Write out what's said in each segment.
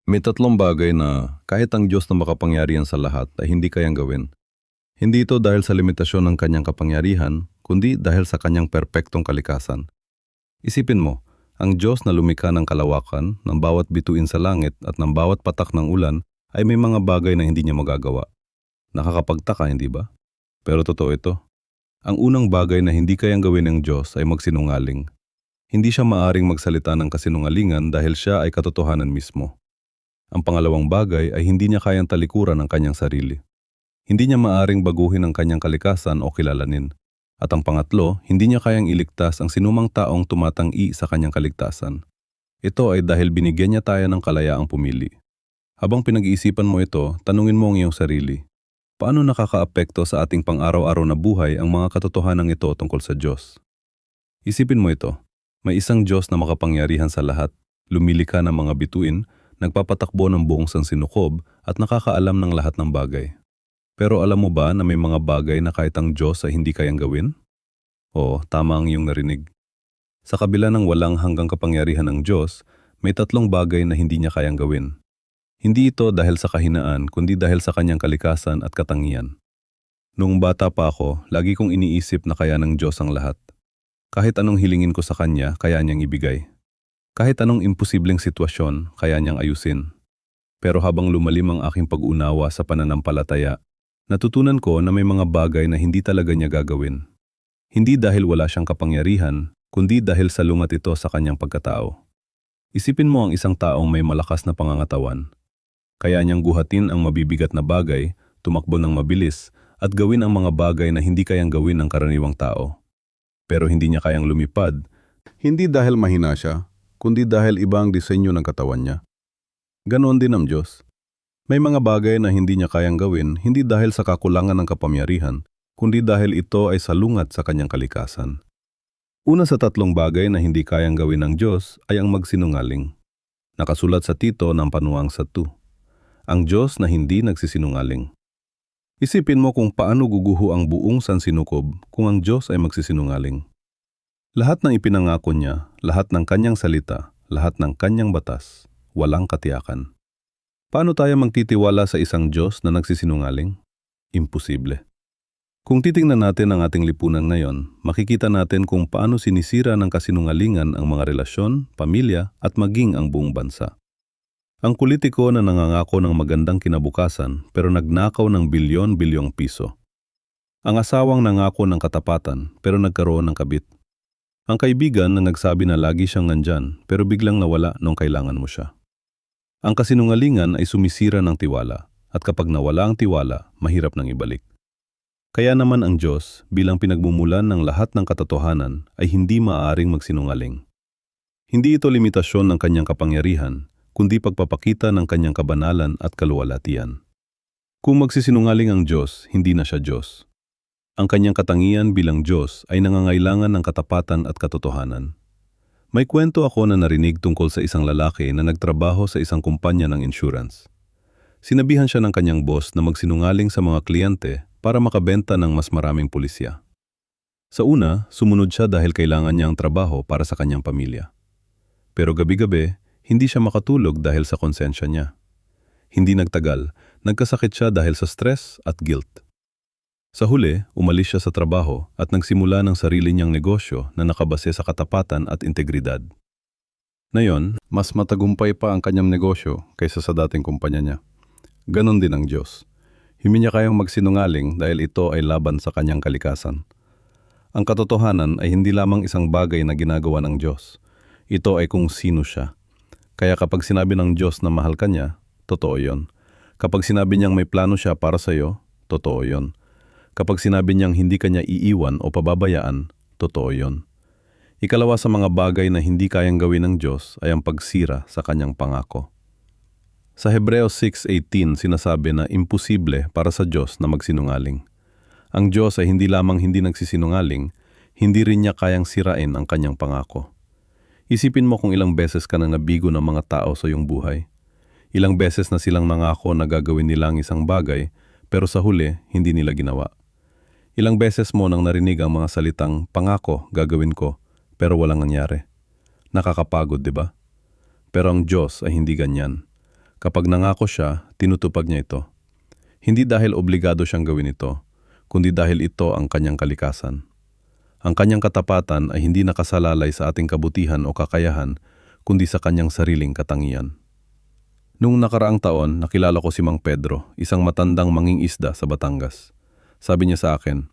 May tatlong bagay na kahit ang Diyos na makapangyarihan sa lahat ay hindi kayang gawin. Hindi ito dahil sa limitasyon ng kanyang kapangyarihan, kundi dahil sa kanyang perpektong kalikasan. Isipin mo, ang Diyos na lumikha ng kalawakan, ng bawat bituin sa langit at ng bawat patak ng ulan ay may mga bagay na hindi niya magagawa. Nakakapagtaka, hindi ba? Pero totoo ito. Ang unang bagay na hindi kayang gawin ng Diyos ay magsinungaling. Hindi siya maaring magsalita ng kasinungalingan dahil siya ay katotohanan mismo. Ang pangalawang bagay ay hindi niya kayang talikuran ang kanyang sarili. Hindi niya maaring baguhin ang kanyang kalikasan o kilalanin. At ang pangatlo, hindi niya kayang iligtas ang sinumang taong tumatang-i sa kanyang kaligtasan. Ito ay dahil binigyan niya tayo ng kalayaang pumili. Habang pinag-iisipan mo ito, tanungin mo ang iyong sarili. Paano nakakaapekto sa ating pang-araw-araw na buhay ang mga katotohanan ito tungkol sa Diyos? Isipin mo ito. May isang Diyos na makapangyarihan sa lahat, lumilikha ng mga bituin, nagpapatakbo ng buong sansinukob at nakakaalam ng lahat ng bagay. Pero alam mo ba na may mga bagay na kahit ang Diyos ay hindi kayang gawin? Oo, tama ang iyong narinig. Sa kabila ng walang hanggang kapangyarihan ng Diyos, may tatlong bagay na hindi niya kayang gawin. Hindi ito dahil sa kahinaan, kundi dahil sa kanyang kalikasan at katangian. Noong bata pa ako, lagi kong iniisip na kaya ng Diyos ang lahat. Kahit anong hilingin ko sa Kanya, kaya niyang ibigay. Kahit anong imposibleng sitwasyon, kaya niyang ayusin. Pero habang lumalim ang aking pag-unawa sa pananampalataya, natutunan ko na may mga bagay na hindi talaga niya gagawin. Hindi dahil wala siyang kapangyarihan, kundi dahil salungat ito sa kanyang pagkatao. Isipin mo ang isang taong may malakas na pangangatawan. Kaya niyang guhatin ang mabibigat na bagay, tumakbo ng mabilis, at gawin ang mga bagay na hindi kayang gawin ng karaniwang tao. Pero hindi niya kayang lumipad, hindi dahil mahina siya, kundi dahil iba ang disenyo ng katawan niya. Ganoon din ang Diyos. May mga bagay na hindi niya kayang gawin, hindi dahil sa kakulangan ng kapangyarihan, kundi dahil ito ay salungat sa kanyang kalikasan. Una sa tatlong bagay na hindi kayang gawin ng Diyos ay ang magsinungaling. Nakasulat sa Tito ng panuang sa 2. Ang Diyos na hindi nagsisinungaling. Isipin mo kung paano guguho ang buong sansinukob kung ang Diyos ay magsisinungaling. Lahat ng ipinangako niya, lahat ng kanyang salita, lahat ng kanyang batas, walang katiyakan. Paano tayo magtitiwala sa isang Diyos na nagsisinungaling? Imposible. Kung titingnan natin ang ating lipunan ngayon, makikita natin kung paano sinisira ng kasinungalingan ang mga relasyon, pamilya at maging ang buong bansa. Ang politiko na nangangako ng magandang kinabukasan pero nagnakaw ng bilyon-bilyong piso. Ang asawang nangako ng katapatan pero nagkaroon ng kabit. Ang kaibigan na nagsabi na lagi siyang nandyan pero biglang nawala nung kailangan mo siya. Ang kasinungalingan ay sumisira ng tiwala at kapag nawala ang tiwala, mahirap nang ibalik. Kaya naman ang Diyos bilang pinagmumulan ng lahat ng katotohanan ay hindi maaaring magsinungaling. Hindi ito limitasyon ng kanyang kapangyarihan, kundi pagpapakita ng kanyang kabanalan at kaluwalhatian. Kung magsisinungaling ang Diyos, hindi na siya Diyos. Ang kanyang katangian bilang Diyos ay nangangailangan ng katapatan at katotohanan. May kwento ako na narinig tungkol sa isang lalaki na nagtrabaho sa isang kumpanya ng insurance. Sinabihan siya ng kanyang boss na magsinungaling sa mga kliyente para makabenta ng mas maraming pulisya. Sa una, sumunod siya dahil kailangan niya ang trabaho para sa kanyang pamilya. Pero gabi-gabi, hindi siya makatulog dahil sa konsensya niya. Hindi nagtagal, nagkasakit siya dahil sa stress at guilt. Sa huli, umalis siya sa trabaho at nagsimula ng sarili niyang negosyo na nakabase sa katapatan at integridad. Ngayon, mas matagumpay pa ang kanyang negosyo kaysa sa dating kumpanya niya. Ganon din ang Diyos. Hindi niya kayang magsinungaling dahil ito ay laban sa kanyang kalikasan. Ang katotohanan ay hindi lamang isang bagay na ginagawa ng Diyos. Ito ay kung sino siya. Kaya kapag sinabi ng Diyos na mahal ka niya, totoo yon. Kapag sinabi niyang may plano siya para sa iyo, totoo yon. Kapag sinabi niyang hindi ka niya iiwan o pababayaan, totoo yon. Ikalawa sa mga bagay na hindi kayang gawin ng Diyos ay ang pagsira sa kanyang pangako. Sa Hebreos 6:18 sinasabi na imposible para sa Diyos na magsinungaling. Ang Diyos ay hindi lamang hindi nagsisinungaling, hindi rin niya kayang sirain ang kanyang pangako. Isipin mo kung ilang beses ka na nabigo ng mga tao sa iyong buhay. Ilang beses na silang nangako na gagawin nila ang isang bagay, pero sa huli, hindi nila ginawa. Ilang beses mo nang narinig ang mga salitang, pangako, gagawin ko, pero walang nangyari. Nakakapagod, di ba? Pero ang Diyos ay hindi ganyan. Kapag nangako siya, tinutupad niya ito. Hindi dahil obligado siyang gawin ito, kundi dahil ito ang kanyang kalikasan. Ang kanyang katapatan ay hindi nakasalalay sa ating kabutihan o kakayahan, kundi sa kanyang sariling katangian. Noong nakaraang taon, nakilala ko si Mang Pedro, isang matandang mangingisda sa Batangas. Sabi niya sa akin,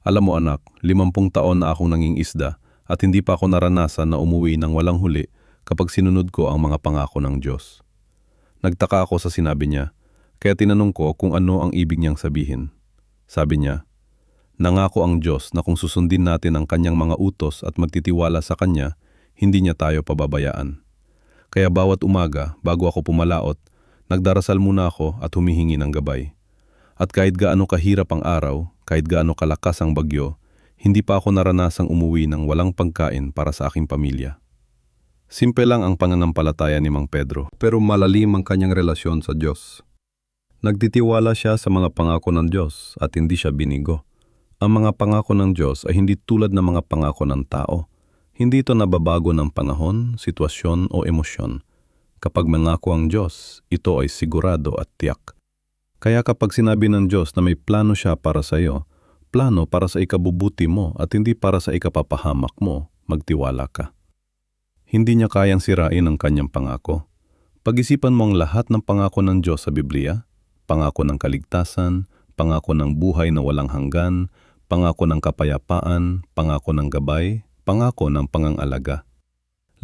"Alam mo anak, 50 taon na akong nangingisda at hindi pa ako naranasan na umuwi ng walang huli kapag sinunod ko ang mga pangako ng Diyos." Nagtaka ako sa sinabi niya, kaya tinanong ko kung ano ang ibig niyang sabihin. Sabi niya, "Nangako ang Diyos na kung susundin natin ang kanyang mga utos at magtitiwala sa kanya, hindi niya tayo pababayaan. Kaya bawat umaga, bago ako pumalaot, nagdarasal muna ako at humihingi ng gabay. At kahit gaano kahirap ang araw, kahit gaano kalakas ang bagyo, hindi pa ako naranasang umuwi ng walang pagkain para sa aking pamilya." Simple lang ang pananampalataya ni Mang Pedro, pero malalim ang kanyang relasyon sa Diyos. Nagtitiwala siya sa mga pangako ng Diyos at hindi siya binigo. Ang mga pangako ng Diyos ay hindi tulad ng mga pangako ng tao. Hindi ito nababago ng panahon, sitwasyon o emosyon. Kapag mangako ang Diyos, ito ay sigurado at tiyak. Kaya kapag sinabi ng Diyos na may plano siya para sa iyo, plano para sa ikabubuti mo at hindi para sa ikapapahamak mo, magtiwala ka. Hindi niya kayang sirain ang kanyang pangako. Pag-isipan mo ang lahat ng pangako ng Diyos sa Biblia, pangako ng kaligtasan, pangako ng buhay na walang hanggan, pangako ng kapayapaan, pangako ng gabay, pangako ng pangangalaga.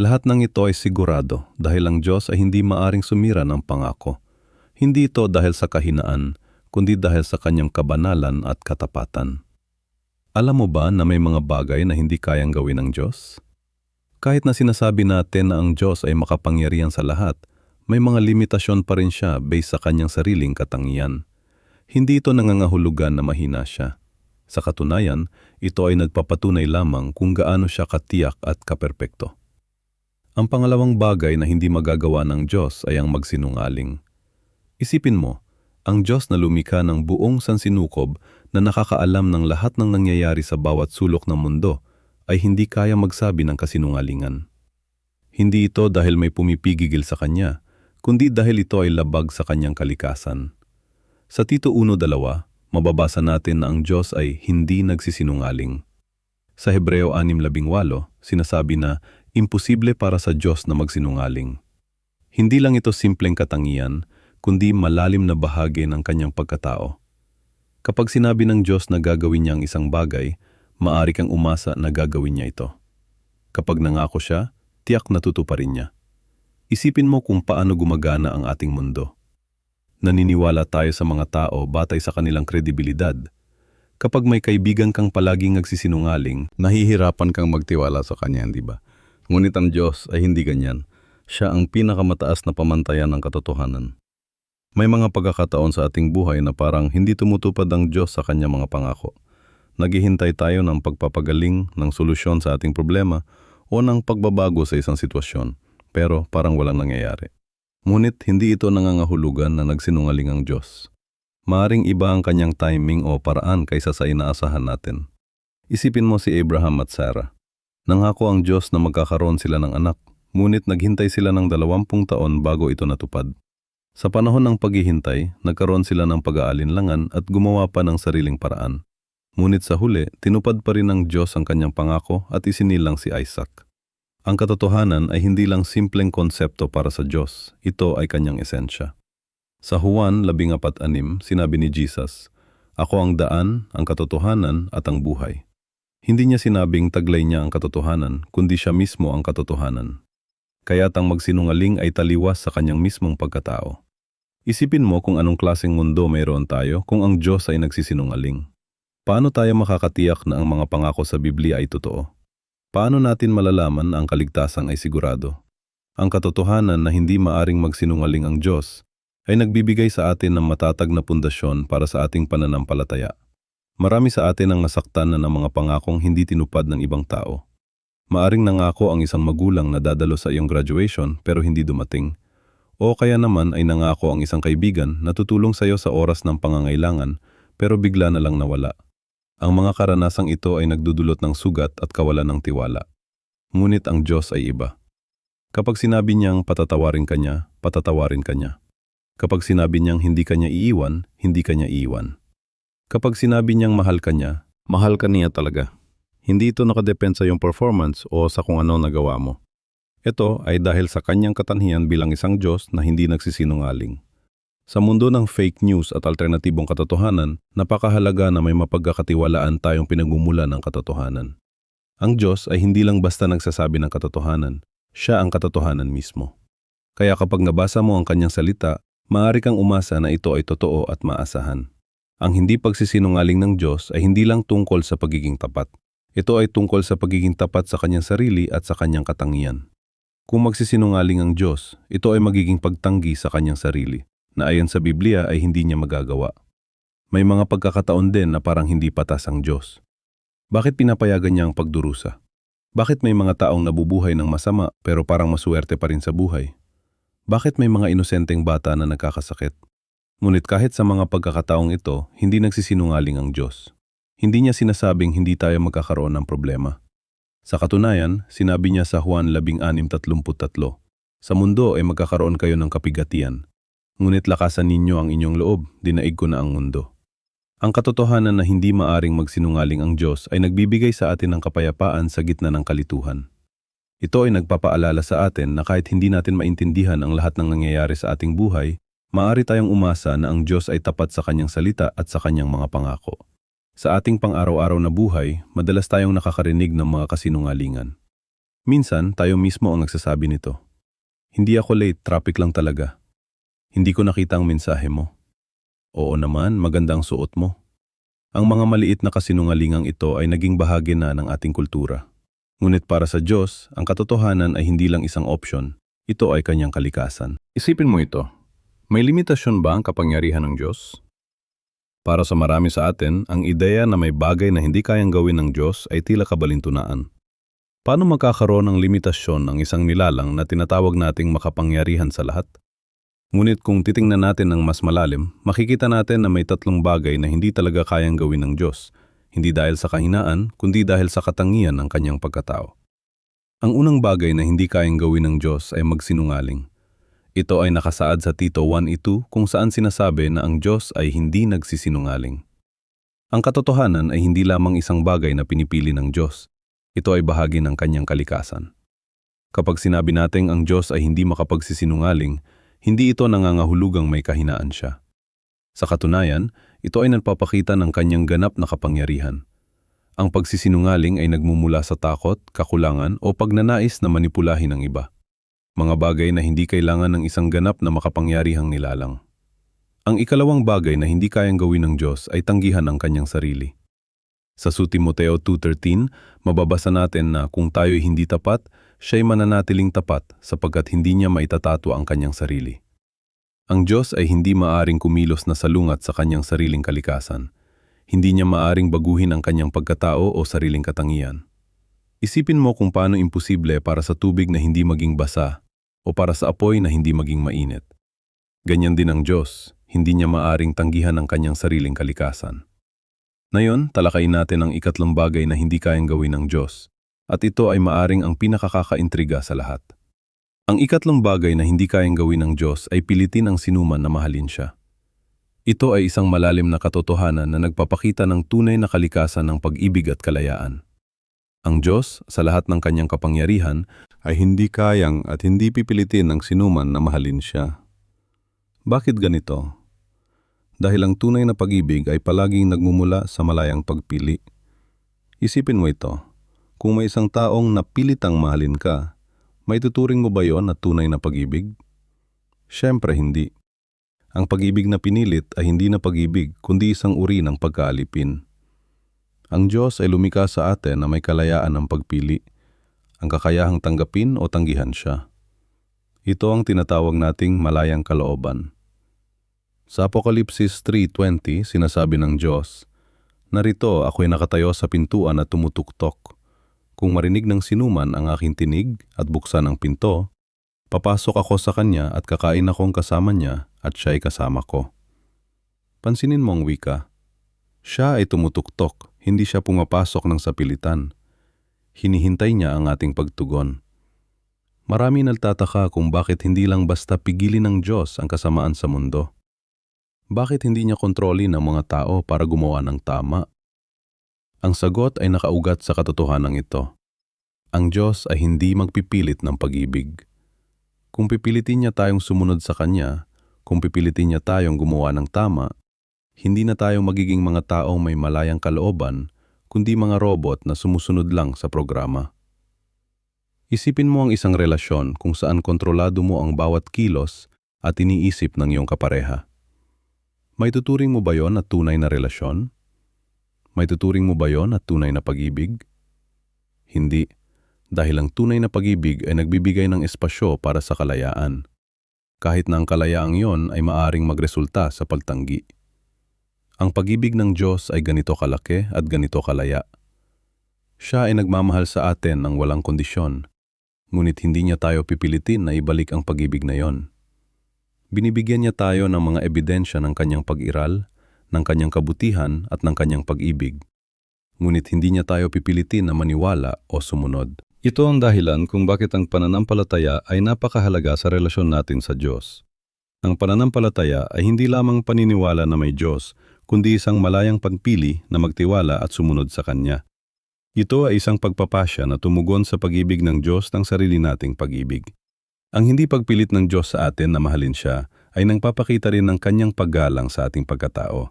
Lahat ng ito ay sigurado dahil ang Diyos ay hindi maaring sumira ng pangako. Hindi ito dahil sa kahinaan, kundi dahil sa kanyang kabanalan at katapatan. Alam mo ba na may mga bagay na hindi kayang gawin ng Diyos? Kahit na sinasabi natin na ang Diyos ay makapangyarihan sa lahat, may mga limitasyon pa rin siya based sa kanyang sariling katangian. Hindi ito nangangahulugan na mahina siya. Sa katunayan, ito ay nagpapatunay lamang kung gaano siya katiyak at kaperpekto. Ang pangalawang bagay na hindi magagawa ng Diyos ay ang magsinungaling. Isipin mo, ang Diyos na lumikha ng buong sansinukob na nakakaalam ng lahat ng nangyayari sa bawat sulok ng mundo, ay hindi kaya magsabi ng kasinungalingan. Hindi ito dahil may pumipigil sa kanya, kundi dahil ito ay labag sa kanyang kalikasan. Sa Tito 1:2, mababasa natin na ang Diyos ay hindi nagsisinungaling. Sa Hebreo 6:18, sinasabi na imposible para sa Diyos na magsinungaling. Hindi lang ito simpleng katangian, kundi malalim na bahagi ng kanyang pagkatao. Kapag sinabi ng Diyos na gagawin niya ang isang bagay, maari kang umasa na gagawin niya ito. Kapag nangako siya, tiyak na tutuparin niya. Isipin mo kung paano gumagana ang ating mundo. Naniniwala tayo sa mga tao batay sa kanilang kredibilidad. Kapag may kaibigan kang palaging nagsisinungaling, nahihirapan kang magtiwala sa kanya, di ba? Ngunit ang Diyos ay hindi ganyan. Siya ang pinakamataas na pamantayan ng katotohanan. May mga pagkakataon sa ating buhay na parang hindi tumutupad ang Diyos sa kanyang mga pangako. Naghihintay tayo ng pagpapagaling, ng solusyon sa ating problema o ng pagbabago sa isang sitwasyon, pero parang walang nangyayari. Ngunit hindi ito nangangahulugan na nagsinungaling ang Diyos. Maaring iba ang kanyang timing o paraan kaysa sa inaasahan natin. Isipin mo si Abraham at Sarah. Nangako ang Diyos na magkakaroon sila ng anak, ngunit naghintay sila ng 20 taon bago ito natupad. Sa panahon ng paghihintay, nagkaroon sila ng pag-aalinlangan at gumawa pa ng sariling paraan. Ngunit sa huli, tinupad pa rin ng Diyos ang kanyang pangako at isinilang si Isaac. Ang katotohanan ay hindi lang simpleng konsepto para sa Diyos, ito ay kanyang esensya. Sa Juan 14:6, sinabi ni Jesus, "Ako ang daan, ang katotohanan at ang buhay." Hindi niya sinabing taglay niya ang katotohanan, kundi siya mismo ang katotohanan. Kaya't ang magsinungaling ay taliwas sa kanyang mismong pagkatao. Isipin mo kung anong klaseng mundo mayroon tayo kung ang Diyos ay nagsisinungaling. Paano tayo makakatiyak na ang mga pangako sa Biblia ay totoo? Paano natin malalaman na ang kaligtasan ay sigurado? Ang katotohanan na hindi maaring magsinungaling ang Diyos ay nagbibigay sa atin ng matatag na pundasyon para sa ating pananampalataya. Marami sa atin ang nasaktan na ng mga pangakong hindi tinupad ng ibang tao. Maaring nangako ang isang magulang na dadalo sa iyong graduation pero hindi dumating. O kaya naman ay nangako ang isang kaibigan na tutulong sa iyo sa oras ng pangangailangan pero bigla na lang nawala. Ang mga karanasang ito ay nagdudulot ng sugat at kawalan ng tiwala. Ngunit ang Diyos ay iba. Kapag sinabi niyang patatawarin ka niya, patatawarin ka niya. Kapag sinabi niyang hindi ka niya iiwan, hindi ka niya iiwan. Kapag sinabi niyang mahal ka niya talaga. Hindi ito nakadepensa yung performance o sa kung ano nagawa mo. Ito ay dahil sa kanyang katanhian bilang isang Diyos na hindi nagsisinungaling. Sa mundo ng fake news at alternatibong katotohanan, napakahalaga na may mapagkakatiwalaan tayong pinagmumulan ng katotohanan. Ang Diyos ay hindi lang basta nagsasabi ng katotohanan, siya ang katotohanan mismo. Kaya kapag nabasa mo ang kanyang salita, maaari kang umasa na ito ay totoo at maasahan. Ang hindi pagsisinungaling ng Diyos ay hindi lang tungkol sa pagiging tapat. Ito ay tungkol sa pagiging tapat sa kanyang sarili at sa kanyang katangian. Kung magsisinungaling ang Diyos, ito ay magiging pagtanggi sa kanyang sarili, na ayon sa Biblia ay hindi niya magagawa. May mga pagkakataon din na parang hindi patas ang Diyos. Bakit pinapayagan niya ang pagdurusa? Bakit may mga taong nabubuhay ng masama pero parang maswerte pa rin sa buhay? Bakit may mga inosenteng bata na nagkakasakit? Ngunit kahit sa mga pagkakataong ito, hindi nagsisinungaling ang Diyos. Hindi niya sinasabing hindi tayo magkakaroon ng problema. Sa katunayan, sinabi niya sa Juan 16:33, "Sa mundo ay magkakaroon kayo ng kapigatian. Ngunit lakasan ninyo ang inyong loob, dinaig ko na ang mundo." Ang katotohanan na hindi maaring magsinungaling ang Diyos ay nagbibigay sa atin ng kapayapaan sa gitna ng kalituhan. Ito ay nagpapaalala sa atin na kahit hindi natin maintindihan ang lahat ng nangyayari sa ating buhay, maaari tayong umasa na ang Diyos ay tapat sa kanyang salita at sa kanyang mga pangako. Sa ating pang-araw-araw na buhay, madalas tayong nakakarinig ng mga kasinungalingan. Minsan, tayo mismo ang nagsasabi nito. Hindi ako late, traffic lang talaga. Hindi ko nakita ang mensahe mo. Oo naman, maganda ang suot mo. Ang mga maliit na kasinungalingang ito ay naging bahagi na ng ating kultura. Ngunit para sa Diyos, ang katotohanan ay hindi lang isang opsyon. Ito ay kanyang kalikasan. Isipin mo ito. May limitasyon ba ang kapangyarihan ng Diyos? Para sa marami sa atin, ang ideya na may bagay na hindi kayang gawin ng Diyos ay tila kabalintunaan. Paano magkakaroon ng limitasyon ang isang nilalang na tinatawag nating makapangyarihan sa lahat? Ngunit kung titingnan natin ng mas malalim, makikita natin na may tatlong bagay na hindi talaga kayang gawin ng Diyos, hindi dahil sa kahinaan, kundi dahil sa katangian ng kanyang pagkatao. Ang unang bagay na hindi kayang gawin ng Diyos ay magsinungaling. Ito ay nakasaad sa Tito 1:2 kung saan sinasabi na ang Diyos ay hindi nagsisinungaling. Ang katotohanan ay hindi lamang isang bagay na pinipili ng Diyos. Ito ay bahagi ng kanyang kalikasan. Kapag sinabi nating ang Diyos ay hindi makapagsisinungaling, hindi ito nangangahulugang may kahinaan siya. Sa katunayan, ito ay nagpapakita ng kanyang ganap na kapangyarihan. Ang pagsisinungaling ay nagmumula sa takot, kakulangan o pagnanais na manipulahin ang iba. Mga bagay na hindi kailangan ng isang ganap na makapangyarihang nilalang. Ang ikalawang bagay na hindi kayang gawin ng Diyos ay tanggihan ang kanyang sarili. Sa Timoteo 2:13, mababasa natin na kung tayo'y hindi tapat, siya'y mananatiling tapat sapagkat hindi niya maitatato ang kanyang sarili. Ang Diyos ay hindi maaring kumilos na salungat sa kanyang sariling kalikasan. Hindi niya maaring baguhin ang kanyang pagkatao o sariling katangian. Isipin mo kung paano imposible para sa tubig na hindi maging basa o para sa apoy na hindi maging mainit. Ganyan din ang Diyos, hindi niya maaring tanggihan ang kanyang sariling kalikasan. Ngayon, talakayin natin ang ikatlong bagay na hindi kayang gawin ng Diyos, at ito ay maaring ang pinakakakaintriga sa lahat. Ang ikatlong bagay na hindi kayang gawin ng Diyos ay pilitin ang sinuman na mahalin siya. Ito ay isang malalim na katotohanan na nagpapakita ng tunay na kalikasan ng pag-ibig at kalayaan. Ang Diyos, sa lahat ng kanyang kapangyarihan, ay hindi kayang at hindi pipilitin ang sinuman na mahalin siya. Bakit ganito? Dahil ang tunay na pag-ibig ay palaging nagmumula sa malayang pagpili. Isipin mo ito, kung may isang taong napilitang mahalin ka, may tuturing mo ba yon na tunay na pag-ibig? Siyempre hindi. Ang pag-ibig na pinilit ay hindi na pag-ibig kundi isang uri ng pagkaalipin. Ang Diyos ay lumikha sa atin na may kalayaan ng pagpili, ang kakayahang tanggapin o tanggihan siya. Ito ang tinatawag nating malayang kalooban. Sa Apokalipsis 3:20, sinasabi ng Diyos, "Narito ako'y nakatayo sa pintuan at tumutuktok. Kung marinig ng sinuman ang aking tinig at buksan ang pinto, papasok ako sa kanya at kakain akong kasama niya at siya'y kasama ko." Pansinin mo ang wika. Siya ay tumutuktok, hindi siya pumapasok ng sapilitan. Hinihintay niya ang ating pagtugon. Marami nagtataka kung bakit hindi lang basta pigilin ng Diyos ang kasamaan sa mundo. Bakit hindi niya kontrolin ang mga tao para gumawa ng tama? Ang sagot ay nakaugat sa katotohanan ito. Ang Diyos ay hindi magpipilit ng pag-ibig. Kung pipilitin niya tayong sumunod sa Kanya, kung pipilitin niya tayong gumawa ng tama, hindi na tayo magiging mga taong may malayang kalooban, kundi mga robot na sumusunod lang sa programa. Isipin mo ang isang relasyon kung saan kontrolado mo ang bawat kilos at iniisip ng iyong kapareha. May tuturing mo ba yon at tunay na relasyon? May tuturing mo ba yon at tunay na pag-ibig? Hindi, dahil ang tunay na pag-ibig ay nagbibigay ng espasyo para sa kalayaan. Kahit na ang kalayaang yon ay maaring magresulta sa pagtanggi. Ang pag-ibig ng Diyos ay ganito kalaki at ganito kalaya. Siya ay nagmamahal sa atin ng walang kondisyon, ngunit hindi niya tayo pipilitin na ibalik ang pag-ibig na yon. Binibigyan niya tayo ng mga ebidensya ng kanyang pag-iral, ng kanyang kabutihan at ng kanyang pag-ibig. Ngunit hindi niya tayo pipilitin na maniwala o sumunod. Ito ang dahilan kung bakit ang pananampalataya ay napakahalaga sa relasyon natin sa Diyos. Ang pananampalataya ay hindi lamang paniniwala na may Diyos, kundi isang malayang pagpili na magtiwala at sumunod sa Kanya. Ito ay isang pagpapasya na tumugon sa pag-ibig ng Diyos ng sarili nating pag-ibig. Ang hindi pagpilit ng Diyos sa atin na mahalin siya ay nagpapakita rin ng kanyang paggalang sa ating pagkatao.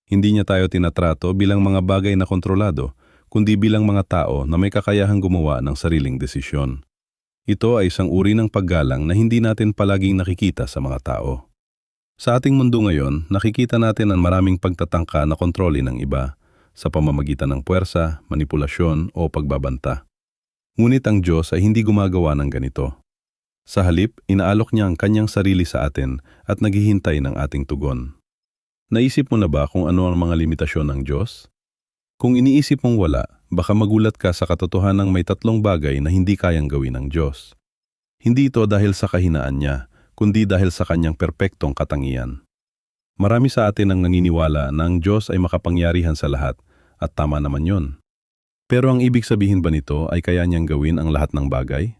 Hindi niya tayo tinatrato bilang mga bagay na kontrolado, kundi bilang mga tao na may kakayahang gumawa ng sariling desisyon. Ito ay isang uri ng paggalang na hindi natin palaging nakikita sa mga tao. Sa ating mundo ngayon, nakikita natin ang maraming pagtatangka na kontrolin ng iba sa pamamagitan ng puwersa, manipulasyon o pagbabanta. Ngunit ang Diyos ay hindi gumagawa ng ganito. Sa halip, inaalok niya ang kanyang sarili sa atin at naghihintay ng ating tugon. Naisip mo na ba kung ano ang mga limitasyon ng Diyos? Kung iniisip mong wala, baka magulat ka sa katotohanang may 3 bagay na hindi kayang gawin ng Diyos. Hindi ito dahil sa kahinaan niya, kundi dahil sa kanyang perpektong katangian. Marami sa atin ang naniniwala na ang Diyos ay makapangyarihan sa lahat, at tama naman yon. Pero ang ibig sabihin ba nito ay kaya niyang gawin ang lahat ng bagay?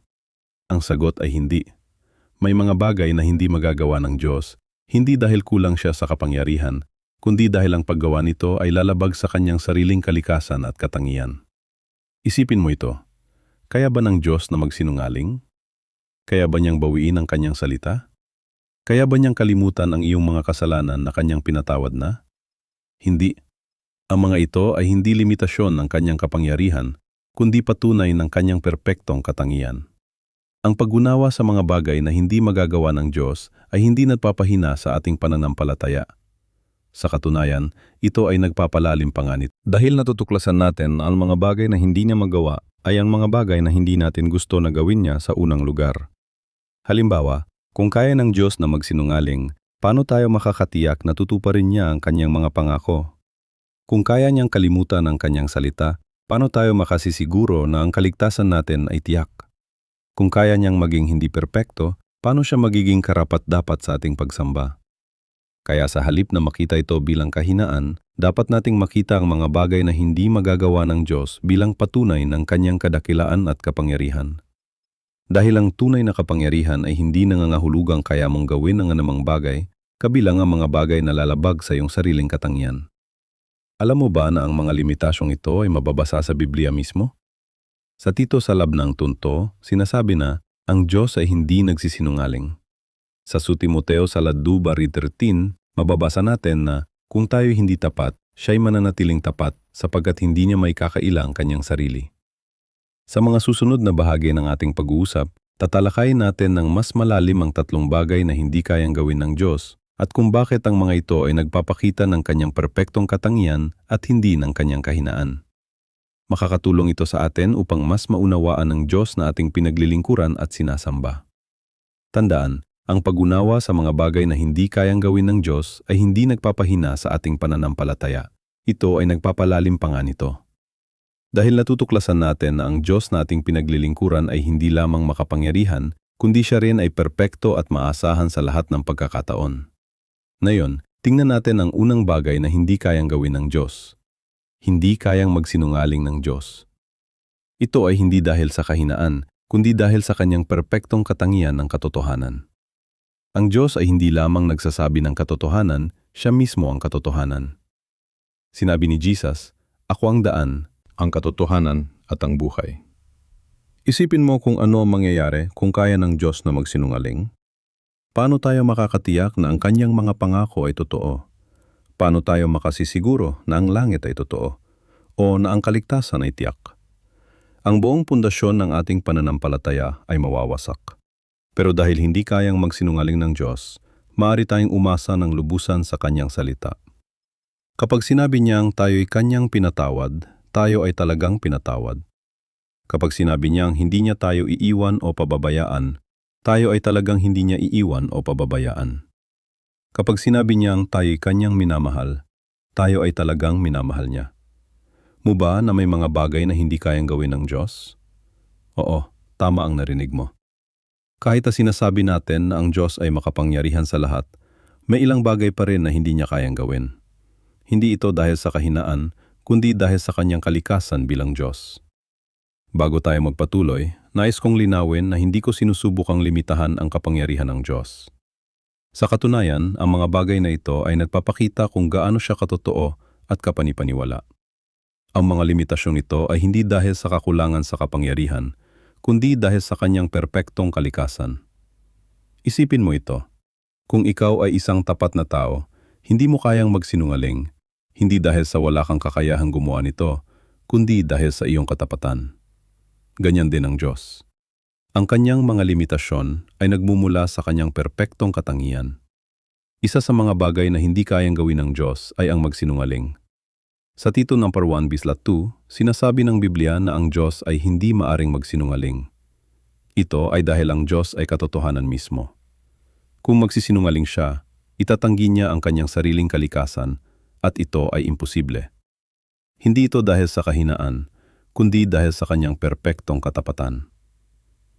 Ang sagot ay hindi. May mga bagay na hindi magagawa ng Diyos, hindi dahil kulang siya sa kapangyarihan, kundi dahil ang paggawa nito ay lalabag sa kanyang sariling kalikasan at katangian. Isipin mo ito. Kaya ba ng Diyos na magsinungaling? Kaya ba niyang bawiin ang kanyang salita? Kaya ba niyang kalimutan ang iyong mga kasalanan na kanyang pinatawad na? Hindi. Ang mga ito ay hindi limitasyon ng kanyang kapangyarihan, kundi patunay ng kanyang perpektong katangian. Ang pag-unawa sa mga bagay na hindi magagawa ng Diyos ay hindi nagpapahina sa ating pananampalataya. Sa katunayan, ito ay nagpapalalim pa nga nito. Dahil natutuklasan natin ang mga bagay na hindi niya magawa ay ang mga bagay na hindi natin gusto na gawin niya sa unang lugar. Halimbawa, kung kaya ng Diyos na magsinungaling, paano tayo makakatiyak na tutuparin niya ang kanyang mga pangako? Kung kaya niyang kalimutan ang kanyang salita, paano tayo makasisiguro na ang kaligtasan natin ay tiyak? Kung kaya niyang maging hindi perpekto, paano siya magiging karapat-dapat sa ating pagsamba? Kaya sa halip na makita ito bilang kahinaan, dapat nating makita ang mga bagay na hindi magagawa ng Diyos bilang patunay ng kanyang kadakilaan at kapangyarihan. Dahil ang tunay na kapangyarihan ay hindi nangangahulugang kaya mong gawin ang anumang bagay, kabilang ang mga bagay na lalabag sa iyong sariling katangian. Alam mo ba na ang mga limitasyong ito ay mababasa sa Biblia mismo? Sa Tito sa Labnang Tunto, sinasabi na ang Diyos ay hindi nagsisinungaling. Sa 2 Timoteo sa 2:13, mababasa natin na kung tayo hindi tapat, siya'y mananatiling tapat sapagkat hindi niya may kakailang kanyang sarili. Sa mga susunod na bahagi ng ating pag-uusap, tatalakayin natin ng mas malalim ang 3 bagay na hindi kayang gawin ng Diyos at kung bakit ang mga ito ay nagpapakita ng kanyang perpektong katangian at hindi ng kanyang kahinaan. Makakatulong ito sa atin upang mas maunawaan ng Diyos na ating pinaglilingkuran at sinasamba. Tandaan, ang pag-unawa sa mga bagay na hindi kayang gawin ng Diyos ay hindi nagpapahina sa ating pananampalataya. Ito ay nagpapalalim pa nga nito. Dahil natutuklasan natin na ang Diyos na ating pinaglilingkuran ay hindi lamang makapangyarihan, kundi siya rin ay perpekto at maasahan sa lahat ng pagkakataon. Ngayon, tingnan natin ang unang bagay na hindi kayang gawin ng Diyos. Hindi kayang magsinungaling ng Diyos. Ito ay hindi dahil sa kahinaan, kundi dahil sa kanyang perpektong katangian ng katotohanan. Ang Diyos ay hindi lamang nagsasabi ng katotohanan, siya mismo ang katotohanan. Sinabi ni Jesus, "Ako ang daan, ang katotohanan at ang buhay." Isipin mo kung ano ang mangyayari kung kaya ng Diyos na magsinungaling. Paano tayo makakatiyak na ang kanyang mga pangako ay totoo? Paano tayo makasisiguro na ang langit ay totoo o na ang kaligtasan ay tiyak? Ang buong pundasyon ng ating pananampalataya ay mawawasak. Pero dahil hindi kayang magsinungaling ng Diyos, maaari tayong umasa ng lubusan sa kanyang salita. Kapag sinabi niyang tayo'y kanyang pinatawad, tayo ay talagang pinatawad. Kapag sinabi niyang hindi niya tayo iiwan o pababayaan, tayo ay talagang hindi niya iiwan o pababayaan. Kapag sinabi niyang tayo'y kanyang minamahal, tayo ay talagang minamahal niya. Mo ba na may mga bagay na hindi kayang gawin ng Diyos? Oo, tama ang narinig mo. Kahit na sinasabi natin na ang Diyos ay makapangyarihan sa lahat, may ilang bagay pa rin na hindi niya kayang gawin. Hindi ito dahil sa kahinaan, kundi dahil sa kanyang kalikasan bilang Diyos. Bago tayo magpatuloy, nais kong linawin na hindi ko sinusubukang limitahan ang kapangyarihan ng Diyos. Sa katunayan, ang mga bagay na ito ay nagpapakita kung gaano siya katotoo at kapanipaniwala. Ang mga limitasyon nito ay hindi dahil sa kakulangan sa kapangyarihan, kundi dahil sa kanyang perpektong kalikasan. Isipin mo ito. Kung ikaw ay isang tapat na tao, hindi mo kayang magsinungaling, hindi dahil sa wala kang kakayahang gumawa nito, kundi dahil sa iyong katapatan. Ganyan din ang Diyos. Ang kanyang mga limitasyon ay nagmumula sa kanyang perpektong katangian. Isa sa mga bagay na hindi kayang gawin ng Diyos ay ang magsinungaling. Sa Tito No. 1:2, sinasabi ng Biblia na ang Diyos ay hindi maaring magsinungaling. Ito ay dahil ang Diyos ay katotohanan mismo. Kung magsisinungaling siya, itatanggi niya ang kanyang sariling kalikasan at ito ay imposible. Hindi ito dahil sa kahinaan, kundi dahil sa kanyang perpektong katapatan.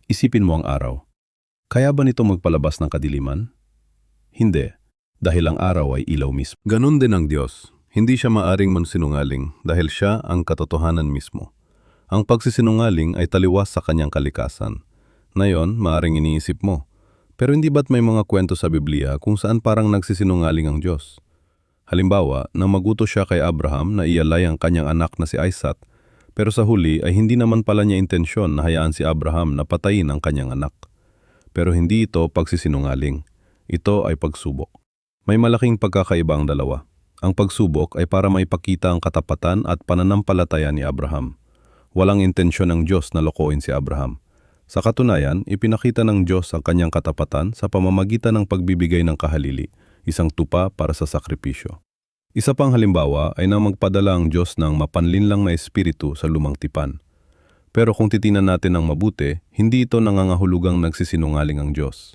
Isipin mo ang araw. Kaya ba nito magpalabas ng kadiliman? Hindi, dahil ang araw ay ilaw mismo. Ganon din ang Diyos. Hindi siya maaring mansinungaling dahil siya ang katotohanan mismo. Ang pagsisinungaling ay taliwas sa kanyang kalikasan. Ngayon, maaring iniisip mo, pero hindi ba't may mga kwento sa Biblia kung saan parang nagsisinungaling ang Diyos? Halimbawa, nang magutos siya kay Abraham na ialay ang kanyang anak na si Isaac, pero sa huli ay hindi naman pala niya intensyon na hayaan si Abraham na patayin ang kanyang anak. Pero hindi ito pagsisinungaling. Ito ay pagsubok. May malaking pagkakaiba ang dalawa. Ang pagsubok ay para maipakita ang katapatan at pananampalataya ni Abraham. Walang intensyon ng Diyos na lokohin si Abraham. Sa katunayan, ipinakita ng Diyos ang kanyang katapatan sa pamamagitan ng pagbibigay ng kahalili, isang tupa para sa sakripisyo. Isa pang halimbawa ay nang magpadala ang Diyos ng mapanlinlang na espiritu sa lumang tipan. Pero kung titinan natin ng mabuti, hindi ito nangangahulugang nagsisinungaling ang Diyos.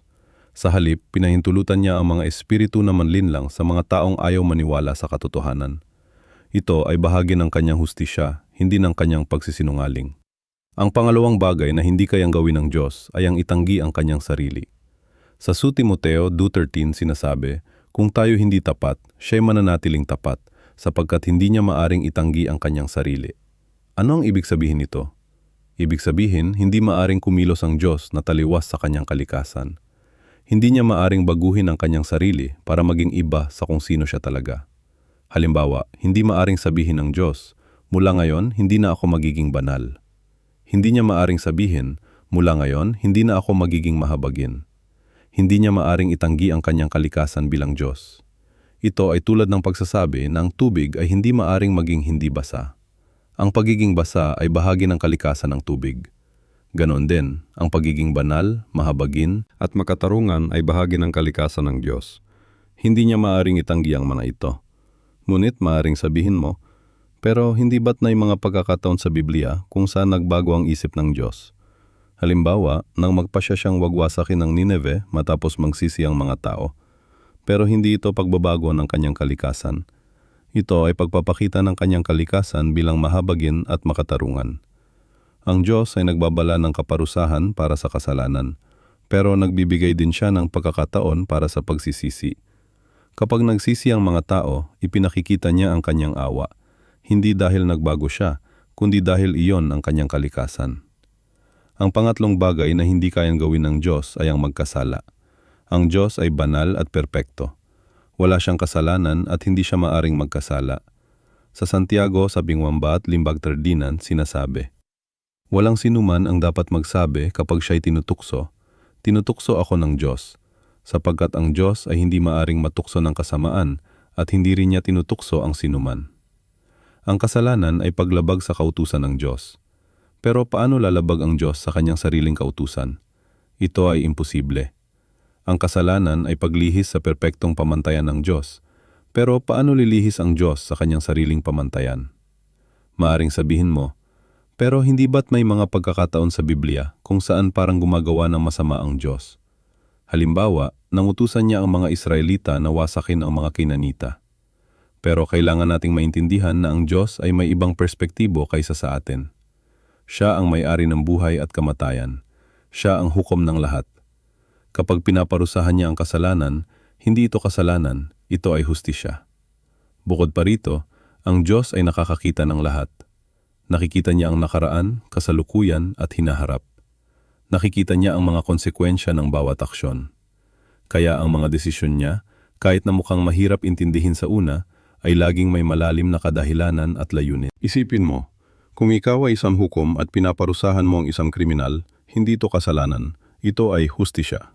Sa halip, pinahintulutan niya ang mga espiritu na manlinlang sa mga taong ayaw maniwala sa katotohanan. Ito ay bahagi ng kanyang hustisya, hindi ng kanyang pagsisinungaling. Ang pangalawang bagay na hindi kayang gawin ng Diyos ay ang itanggi ang kanyang sarili. Sa 2 Timoteo 2:13 sinasabi, kung tayo hindi tapat, siya'y mananatiling tapat, sapagkat hindi niya maaring itanggi ang kanyang sarili. Ano ang ibig sabihin nito? Ibig sabihin, hindi maaring kumilos ang Diyos na taliwas sa kanyang kalikasan. Hindi niya maaring baguhin ang kanyang sarili para maging iba sa kung sino siya talaga. Halimbawa, hindi maaring sabihin ng Diyos, mula ngayon, hindi na ako magiging banal. Hindi niya maaring sabihin, mula ngayon, hindi na ako magiging mahabagin. Hindi niya maaring itanggi ang kanyang kalikasan bilang Diyos. Ito ay tulad ng pagsasabi na ang tubig ay hindi maaring maging hindi basa. Ang pagiging basa ay bahagi ng kalikasan ng tubig. Ganon din, ang pagiging banal, mahabagin, at makatarungan ay bahagi ng kalikasan ng Diyos. Hindi niya maaring itanggi ang mga ito. Ngunit maaring sabihin mo, pero hindi ba't na mga pagkakataon sa Biblia kung saan nagbago ang isip ng Diyos? Halimbawa, nang magpasya siyang wagwasakin ng Nineve matapos magsisi ang mga tao. Pero hindi ito pagbabago ng kanyang kalikasan. Ito ay pagpapakita ng kanyang kalikasan bilang mahabagin at makatarungan. Ang Diyos ay nagbabala ng kaparusahan para sa kasalanan, pero nagbibigay din siya ng pagkakataon para sa pagsisisi. Kapag nagsisi ang mga tao, ipinakikita niya ang kanyang awa, hindi dahil nagbago siya, kundi dahil iyon ang kanyang kalikasan. Ang pangatlong bagay na hindi kayang gawin ng Diyos ay ang magkasala. Ang Diyos ay banal at perpekto. Wala siyang kasalanan at hindi siya maaring magkasala. Sa Santiago 1:5 sinasabi, "Walang sinuman ang dapat magsabi kapag siya'y tinutukso, tinutukso ako ng Diyos, sapagkat ang Diyos ay hindi maaring matukso ng kasamaan at hindi rin niya tinutukso ang sinuman." Ang kasalanan ay paglabag sa kautusan ng Diyos. Pero paano lalabag ang Diyos sa kanyang sariling kautusan? Ito ay imposible. Ang kasalanan ay paglihis sa perpektong pamantayan ng Diyos. Pero paano lilihis ang Diyos sa kanyang sariling pamantayan? Maaring sabihin mo, pero hindi ba't may mga pagkakataon sa Biblia kung saan parang gumagawa ng masama ang Diyos? Halimbawa, nangutusan niya ang mga Israelita na wasakin ang mga Kinanita. Pero kailangan nating maintindihan na ang Diyos ay may ibang perspektibo kaysa sa atin. Siya ang may-ari ng buhay at kamatayan. Siya ang hukom ng lahat. Kapag pinaparusahan niya ang kasalanan, hindi ito kasalanan, ito ay hustisya. Bukod pa rito, ang Diyos ay nakakakita ng lahat. Nakikita niya ang nakaraan, kasalukuyan at hinaharap. Nakikita niya ang mga konsekwensya ng bawat aksyon. Kaya ang mga desisyon niya, kahit na mukhang mahirap intindihin sa una, ay laging may malalim na kadahilanan at layunin. Isipin mo, kung ikaw ay isang hukom at pinaparusahan mo ang isang kriminal, hindi ito kasalanan, ito ay hustisya.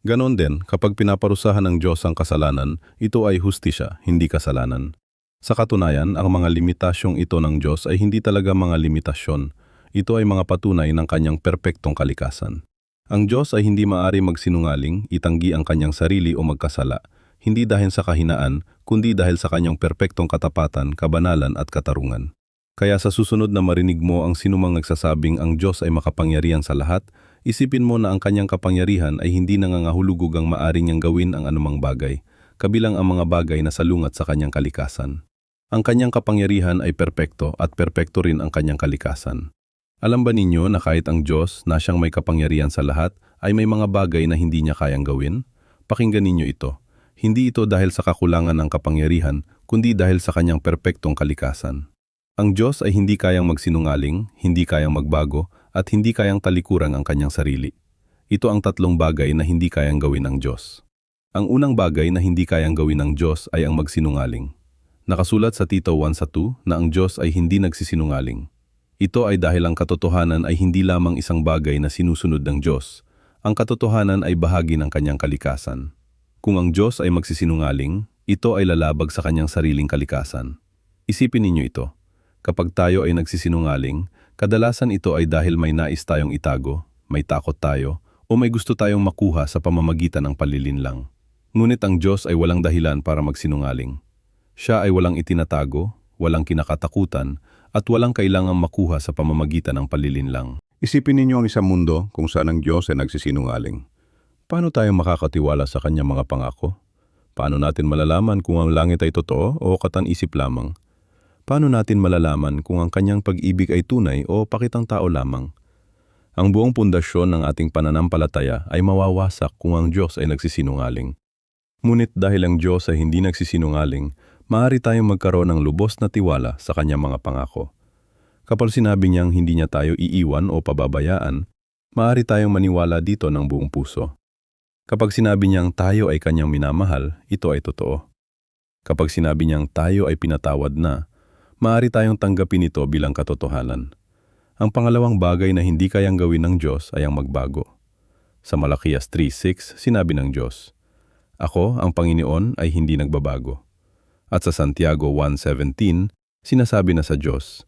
Ganon din, kapag pinaparusahan ng Diyos ang kasalanan, ito ay hustisya, hindi kasalanan. Sa katunayan, ang mga limitasyong ito ng Diyos ay hindi talaga mga limitasyon. Ito ay mga patunay ng kanyang perpektong kalikasan. Ang Diyos ay hindi maaari magsinungaling, itanggi ang kanyang sarili o magkasala, hindi dahil sa kahinaan, kundi dahil sa kanyang perpektong katapatan, kabanalan at katarungan. Kaya sa susunod na marinig mo ang sinumang nagsasabing ang Diyos ay makapangyarihan sa lahat, isipin mo na ang kanyang kapangyarihan ay hindi nangangahulugang maaari niyang gawin ang anumang bagay, kabilang ang mga bagay na salungat sa kanyang kalikasan. Ang kanyang kapangyarihan ay perpekto at perpekto rin ang kanyang kalikasan. Alam ba ninyo na kahit ang Diyos na siyang may kapangyarihan sa lahat ay may mga bagay na hindi niya kayang gawin? Pakinggan ninyo ito. Hindi ito dahil sa kakulangan ng kapangyarihan, kundi dahil sa kanyang perpektong kalikasan. Ang Diyos ay hindi kayang magsinungaling, hindi kayang magbago, at hindi kayang talikuran ang kanyang sarili. Ito ang tatlong bagay na hindi kayang gawin ng Diyos. Ang unang bagay na hindi kayang gawin ng Diyos ay ang magsinungaling. Nakasulat sa Tito 1:2 na ang Diyos ay hindi nagsisinungaling. Ito ay dahil ang katotohanan ay hindi lamang isang bagay na sinusunod ng Diyos. Ang katotohanan ay bahagi ng kanyang kalikasan. Kung ang Diyos ay magsisinungaling, ito ay lalabag sa kanyang sariling kalikasan. Isipin ninyo ito. Kapag tayo ay nagsisinungaling, kadalasan ito ay dahil may nais tayong itago, may takot tayo, o may gusto tayong makuha sa pamamagitan ng palilinlang. Ngunit ang Diyos ay walang dahilan para magsinungaling. Siya ay walang itinatago, walang kinakatakutan, at walang kailangang makuha sa pamamagitan ng palilinlang. Isipin ninyo ang isang mundo kung saan ang Diyos ay nagsisinungaling. Paano tayo makakatiwala sa kanyang mga pangako? Paano natin malalaman kung ang langit ay totoo o katan-isip lamang? Paano natin malalaman kung ang kanyang pag-ibig ay tunay o pakitang tao lamang? Ang buong pundasyon ng ating pananampalataya ay mawawasak kung ang Diyos ay nagsisinungaling. Ngunit dahil ang Diyos ay hindi nagsisinungaling, maaari tayong magkaroon ng lubos na tiwala sa kanyang mga pangako. Kapag sinabi niyang hindi niya tayo iiwan o pababayaan, maaari tayong maniwala dito ng buong puso. Kapag sinabi niyang tayo ay kanyang minamahal, ito ay totoo. Kapag sinabi niyang tayo ay pinatawad na, maaari tayong tanggapin ito bilang katotohanan. Ang pangalawang bagay na hindi kayang gawin ng Diyos ay ang magbago. Sa Malakias 3:6, sinabi ng Diyos, "Ako, ang Panginoon, ay hindi nagbabago." At sa Santiago 1:17, sinasabi na sa Diyos,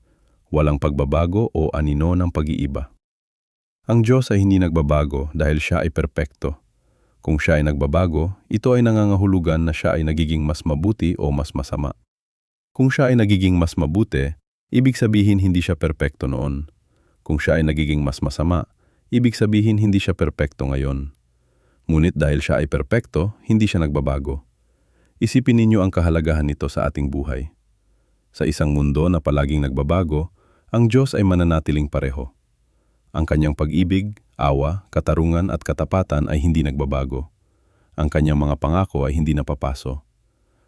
"Walang pagbabago o anino ng pag-iiba." Ang Diyos ay hindi nagbabago dahil siya ay perpekto. Kung siya ay nagbabago, ito ay nangangahulugan na siya ay nagiging mas mabuti o mas masama. Kung siya ay nagiging mas mabuti, ibig sabihin hindi siya perpekto noon. Kung siya ay nagiging mas masama, ibig sabihin hindi siya perpekto ngayon. Ngunit dahil siya ay perpekto, hindi siya nagbabago. Isipin ninyo ang kahalagahan nito sa ating buhay. Sa isang mundo na palaging nagbabago, ang Diyos ay mananatiling pareho. Ang kanyang pag-ibig, awa, katarungan at katapatan ay hindi nagbabago. Ang kanyang mga pangako ay hindi napapaso.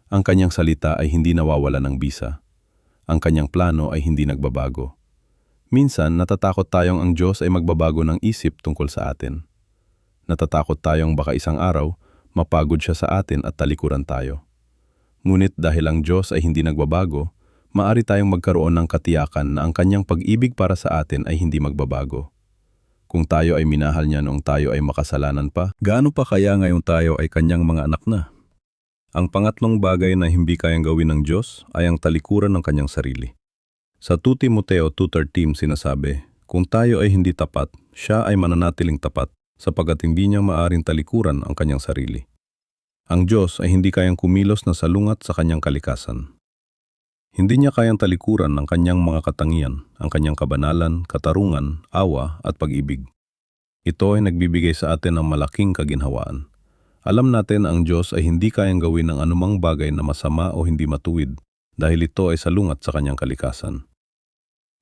Ang kanyang salita ay hindi nawawala ng bisa. Ang kanyang plano ay hindi nagbabago. Minsan, natatakot tayong ang Diyos ay magbabago ng isip tungkol sa atin. Natatakot tayong baka isang araw, mapagod siya sa atin at talikuran tayo. Ngunit dahil ang Diyos ay hindi nagbabago, maari tayong magkaroon ng katiyakan na ang kanyang pag-ibig para sa atin ay hindi magbabago. Kung tayo ay minahal niya noong tayo ay makasalanan pa, gaano pa kaya ngayong tayo ay kanyang mga anak na? Ang pangatlong bagay na hindi kayang gawin ng Diyos ay ang talikuran ng kanyang sarili. Sa 2 Timoteo 2:13 sinasabi, kung tayo ay hindi tapat, siya ay mananatiling tapat sapagkat hindi niya maaring talikuran ang kanyang sarili. Ang Diyos ay hindi kayang kumilos na salungat sa kanyang kalikasan. Hindi niya kayang talikuran ng kanyang mga katangian, ang kanyang kabanalan, katarungan, awa at pag-ibig. Ito ay nagbibigay sa atin ng malaking kaginhawaan. Alam natin na ang Diyos ay hindi kayang gawin ng anumang bagay na masama o hindi matuwid dahil ito ay salungat sa kanyang kalikasan.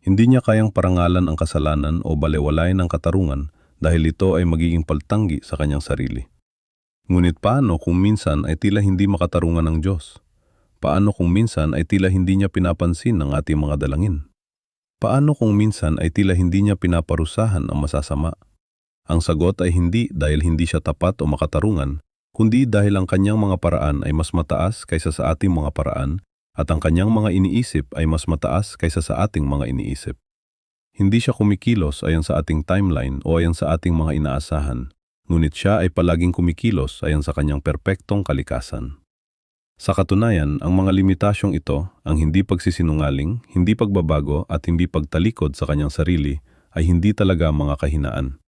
Hindi niya kayang parangalan ang kasalanan o balewalain ang katarungan dahil ito ay magiging paltanggi sa kanyang sarili. Ngunit paano kung minsan ay tila hindi makatarungan ng Diyos? Paano kung minsan ay tila hindi niya pinapansin ang ating mga dalangin? Paano kung minsan ay tila hindi niya pinaparusahan ang masasama? Ang sagot ay hindi dahil hindi siya tapat o makatarungan, kundi dahil ang kanyang mga paraan ay mas mataas kaysa sa ating mga paraan at ang kanyang mga iniisip ay mas mataas kaysa sa ating mga iniisip. Hindi siya kumikilos ayon sa ating timeline o ayon sa ating mga inaasahan, ngunit siya ay palaging kumikilos ayon sa kanyang perpektong kalikasan. Sa katunayan, ang mga limitasyong ito, ang hindi pagsisinungaling, hindi pagbabago at hindi pagtalikod sa kanyang sarili, ay hindi talaga mga kahinaan.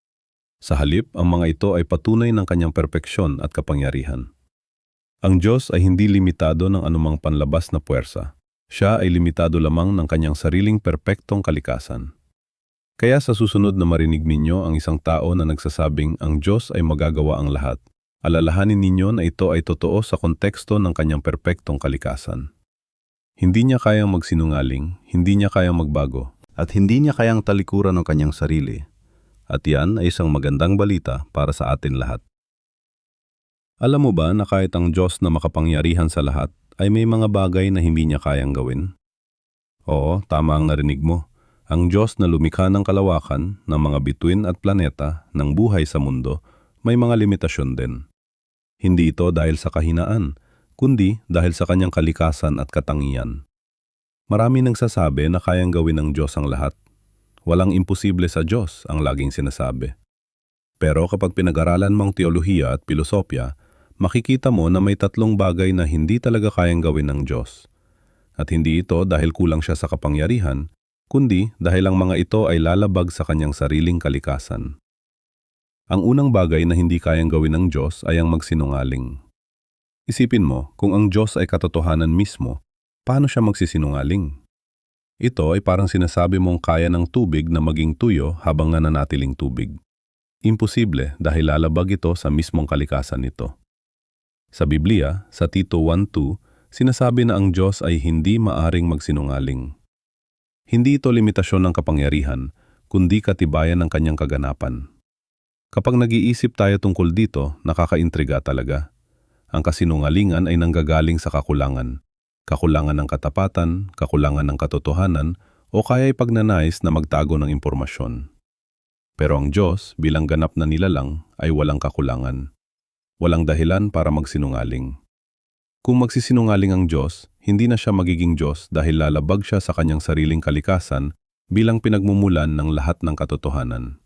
Sa halip, ang mga ito ay patunay ng kanyang perpeksyon at kapangyarihan. Ang Diyos ay hindi limitado ng anumang panlabas na puwersa. Siya ay limitado lamang ng kanyang sariling perpektong kalikasan. Kaya sa susunod na marinig ninyo ang isang tao na nagsasabing ang Diyos ay magagawa ang lahat, alalahanin ninyo na ito ay totoo sa konteksto ng kanyang perpektong kalikasan. Hindi niya kayang magsinungaling, hindi niya kayang magbago, at hindi niya kayang talikuran ng kanyang sarili. At yan ay isang magandang balita para sa atin lahat. Alam mo ba na kahit ang Diyos na makapangyarihan sa lahat ay may mga bagay na hindi niya kayang gawin? Oo, tama ang narinig mo. Ang Diyos na lumikha ng kalawakan, ng mga bituin at planeta, ng buhay sa mundo, may mga limitasyon din. Hindi ito dahil sa kahinaan, kundi dahil sa kanyang kalikasan at katangian. Marami nagsasabi na kayang gawin ng Diyos ang lahat. Walang imposible sa Diyos ang laging sinasabi. Pero kapag pinag-aralan mong teolohiya at pilosopya, makikita mo na may 3 bagay na hindi talaga kayang gawin ng Diyos. At hindi ito dahil kulang siya sa kapangyarihan, kundi dahil ang mga ito ay lalabag sa kanyang sariling kalikasan. Ang unang bagay na hindi kayang gawin ng Diyos ay ang magsinungaling. Isipin mo, kung ang Diyos ay katotohanan mismo, paano siya magsisinungaling? Ito ay parang sinasabi mong kaya ng tubig na maging tuyo habang nananatiling tubig. Imposible dahil lalabag ito sa mismong kalikasan nito. Sa Biblia, sa Tito 1:2, sinasabi na ang Diyos ay hindi maaring magsinungaling. Hindi ito limitasyon ng kapangyarihan, kundi katibayan ng kanyang kaganapan. Kapag nag-iisip tayo tungkol dito, nakakaintriga talaga. Ang kasinungalingan ay nanggagaling sa kakulangan. Kakulangan ng katapatan, kakulangan ng katotohanan, o kaya'y pagnanais na magtago ng impormasyon. Pero ang Diyos, bilang ganap na nilalang, ay walang kakulangan. Walang dahilan para magsinungaling. Kung magsisinungaling ang Diyos, hindi na siya magiging Diyos dahil lalabag siya sa kanyang sariling kalikasan bilang pinagmumulan ng lahat ng katotohanan.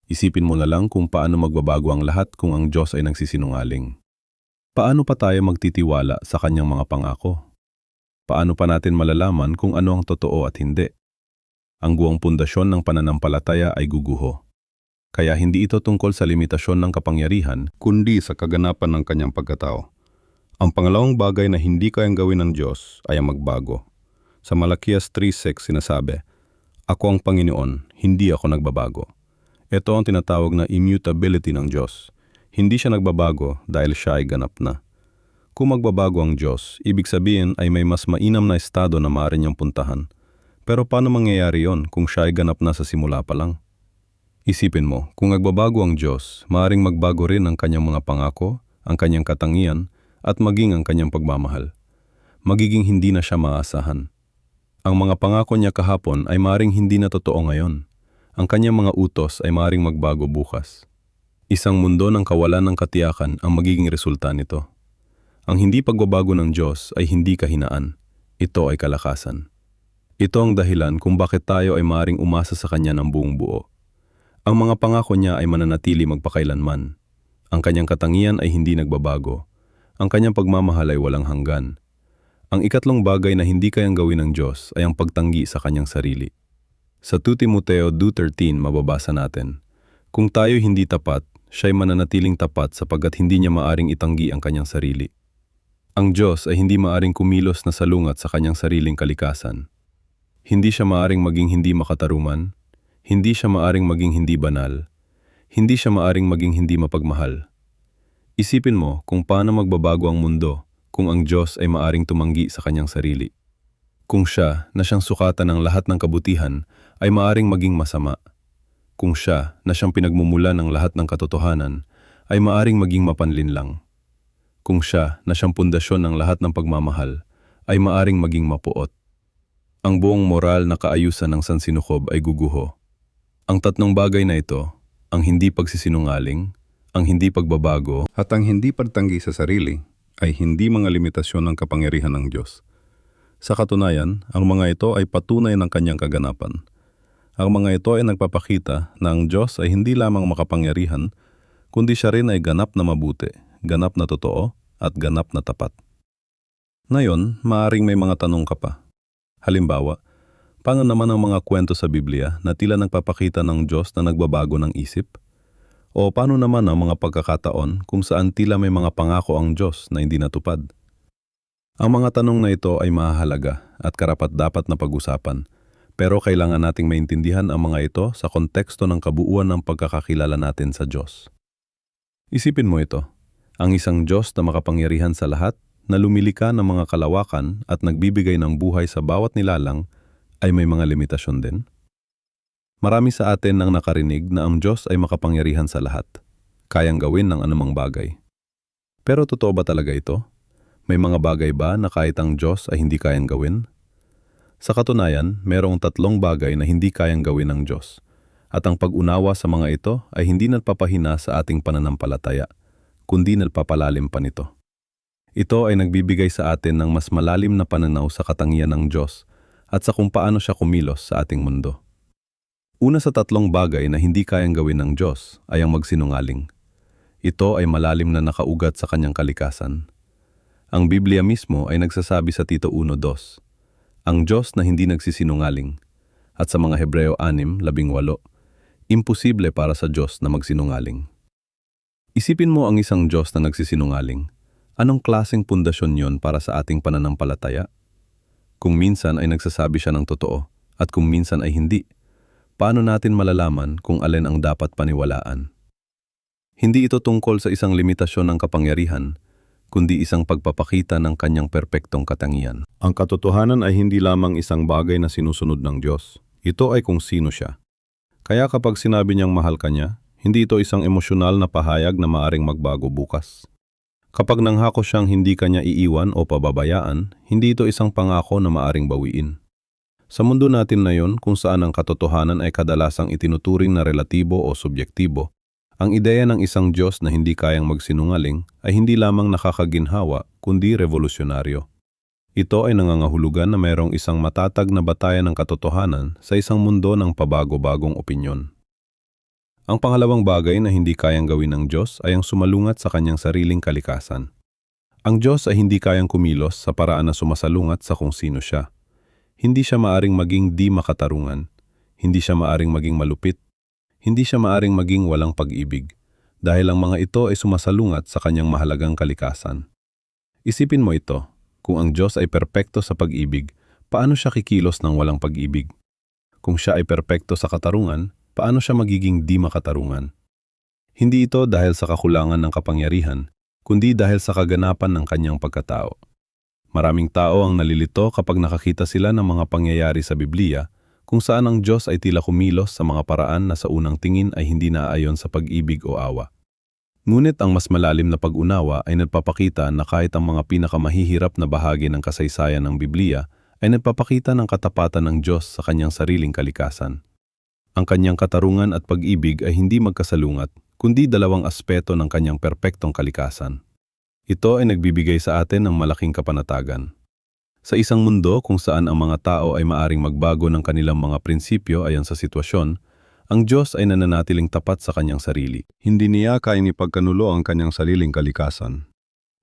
Isipin mo na lang kung paano magbabago ang lahat kung ang Diyos ay nagsisinungaling. Paano pa tayo magtitiwala sa kanyang mga pangako? Paano pa natin malalaman kung ano ang totoo at hindi? Ang buong pundasyon ng pananampalataya ay guguho. Kaya hindi ito tungkol sa limitasyon ng kapangyarihan, kundi sa kaganapan ng kanyang pagkatao. Ang pangalawang bagay na hindi kayang gawin ng Diyos ay ang magbago. Sa Malakias 3:6 sinasabi, "Ako ang Panginoon, hindi ako nagbabago." Ito ang tinatawag na immutability ng Diyos. Hindi siya nagbabago dahil siya ay ganap na. Kung magbabago ang Diyos, ibig sabihin ay may mas mainam na estado na maaari niyang puntahan. Pero paano mangyayari yon kung siya ay ganap na sa simula pa lang? Isipin mo, kung nagbabago ang Diyos, maaaring magbago rin ang kanyang mga pangako, ang kanyang katangian, at maging ang kanyang pagmamahal. Magiging hindi na siya maasahan. Ang mga pangako niya kahapon ay maring hindi na totoo ngayon. Ang kanyang mga utos ay maring magbago bukas. Isang mundo ng kawalan ng katiyakan ang magiging resulta nito. Ang hindi pagbabago ng Diyos ay hindi kahinaan. Ito ay kalakasan. Ito ang dahilan kung bakit tayo ay maring umasa sa Kanya ng buong buo. Ang mga pangako niya ay mananatili magpakailanman. Ang kanyang katangian ay hindi nagbabago. Ang kanyang pagmamahal ay walang hanggan. Ang ikatlong bagay na hindi kayang gawin ng Diyos ay ang pagtanggi sa kanyang sarili. Sa 2 Timoteo 2:13 mababasa natin, kung tayo hindi tapat, siya'y mananatiling tapat sapagkat hindi niya maaring itanggi ang kanyang sarili. Ang Diyos ay hindi maaring kumilos na salungat sa kanyang sariling kalikasan. Hindi siya maaring maging hindi makatarungan, hindi siya maaring maging hindi banal, hindi siya maaring maging hindi mapagmahal. Isipin mo kung paano magbabago ang mundo kung ang Diyos ay maaring tumanggi sa kanyang sarili. Kung siya na siyang sukatan ng lahat ng kabutihan ay maaring maging masama. Kung siya na siyang pinagmumula ng lahat ng katotohanan ay maaring maging mapanlinlang. Kung siya na siyang pundasyon ng lahat ng pagmamahal ay maaring maging mapuot. Ang buong moral na kaayusan ng sansinukob ay guguho. Ang tatlong bagay na ito, ang hindi pagsisinungaling, ang hindi pagbabago, At ang hindi pagtanggi sa sarili ay hindi mga limitasyon ng kapangyarihan ng Diyos. sa katunayan, ang mga ito ay patunay ng kanyang kaganapan. Ang mga ito ay nagpapakita na ang Diyos ay hindi lamang makapangyarihan, kundi siya rin ay ganap na mabuti, ganap na totoo, at ganap na tapat. Ngayon, maaring may mga tanong ka pa. Halimbawa, paano naman ang mga kwento sa Biblia na tila nagpapakita ng Diyos na nagbabago ng isip? O paano naman ang mga pagkakataon kung saan tila may mga pangako ang Diyos na hindi natupad? Ang mga tanong na ito ay mahalaga at karapat-dapat na pag-usapan, pero kailangan nating maintindihan ang mga ito sa konteksto ng kabuuan ng pagkakakilala natin sa Diyos. Isipin mo ito, ang isang Diyos na makapangyarihan sa lahat, na lumilika ng mga kalawakan at nagbibigay ng buhay sa bawat nilalang, ay may mga limitasyon din. Marami sa atin nang nakarinig na ang Diyos ay makapangyarihan sa lahat, kayang gawin ng anumang bagay. Pero totoo ba talaga ito? May mga bagay ba na kahit ang Diyos ay hindi kayang gawin? Sa katunayan, mayroong 3 bagay na hindi kayang gawin ng Diyos, at ang pag-unawa sa mga ito ay hindi nagpapahina sa ating pananampalataya, kundi nagpapalalim pa nito. Ito ay nagbibigay sa atin ng mas malalim na pananaw sa katangian ng Diyos at sa kung paano siya kumilos sa ating mundo. Una sa 3 bagay na hindi kayang gawin ng Diyos ay ang magsinungaling. Ito ay malalim na nakaugat sa kanyang kalikasan. Ang Biblia mismo ay nagsasabi sa Tito 1:2, ang Diyos na hindi nagsisinungaling, at sa mga Hebreo 6:18, imposible para sa Diyos na magsinungaling. Isipin mo ang isang Diyos na nagsisinungaling. Anong klaseng pundasyon yon para sa ating pananampalataya? Kung minsan ay nagsasabi siya ng totoo at kung minsan ay hindi, paano natin malalaman kung alin ang dapat paniwalaan? Hindi ito tungkol sa isang limitasyon ng kapangyarihan, kundi isang pagpapakita ng kanyang perpektong katangian. Ang katotohanan ay hindi lamang isang bagay na sinusunod ng Diyos. Ito ay kung sino siya. Kaya kapag sinabi niyang mahal ka niya, hindi ito isang emosyonal na pahayag na maaring magbago bukas. Kapag nanghako siyang hindi kanya iiwan o pababayaan, hindi ito isang pangako na maaring bawiin. Sa mundo natin na yon kung saan ang katotohanan ay kadalasang itinuturing na relatibo o subjektibo, ang ideya ng isang Diyos na hindi kayang magsinungaling ay hindi lamang nakakaginhawa kundi revolusyonaryo. Ito ay nangangahulugan na mayroong isang matatag na batayan ng katotohanan sa isang mundo ng pabago-bagong opinyon. Ang pangalawang bagay na hindi kayang gawin ng Diyos ay ang sumalungat sa kanyang sariling kalikasan. Ang Diyos ay hindi kayang kumilos sa paraan na sumasalungat sa kung sino siya. Hindi siya maaring maging di makatarungan, hindi siya maaring maging malupit, hindi siya maaring maging walang pag-ibig, dahil ang mga ito ay sumasalungat sa kanyang mahalagang kalikasan. Isipin mo ito, kung ang Diyos ay perpekto sa pag-ibig, paano siya kikilos ng walang pag-ibig? Kung siya ay perpekto sa katarungan, paano siya magiging di makatarungan? Hindi ito dahil sa kakulangan ng kapangyarihan, kundi dahil sa kaganapan ng kanyang pagkatao. Maraming tao ang nalilito kapag nakakita sila ng mga pangyayari sa Biblia kung saan ang Diyos ay tila kumilos sa mga paraan na sa unang tingin ay hindi naaayon sa pag-ibig o awa. Ngunit ang mas malalim na pag-unawa ay nagpapakita na kahit ang mga pinakamahihirap na bahagi ng kasaysayan ng Biblia ay nagpapakita ng katapatan ng Diyos sa kanyang sariling kalikasan. Ang kanyang katarungan at pag-ibig ay hindi magkasalungat, kundi dalawang aspeto ng kanyang perpektong kalikasan. Ito ay nagbibigay sa atin ng malaking kapanatagan. Sa isang mundo kung saan ang mga tao ay maaring magbago ng kanilang mga prinsipyo ayon sa sitwasyon, ang Diyos ay nananatiling tapat sa kanyang sarili. Hindi niya kayang ipagkanulo ang kanyang sariling kalikasan.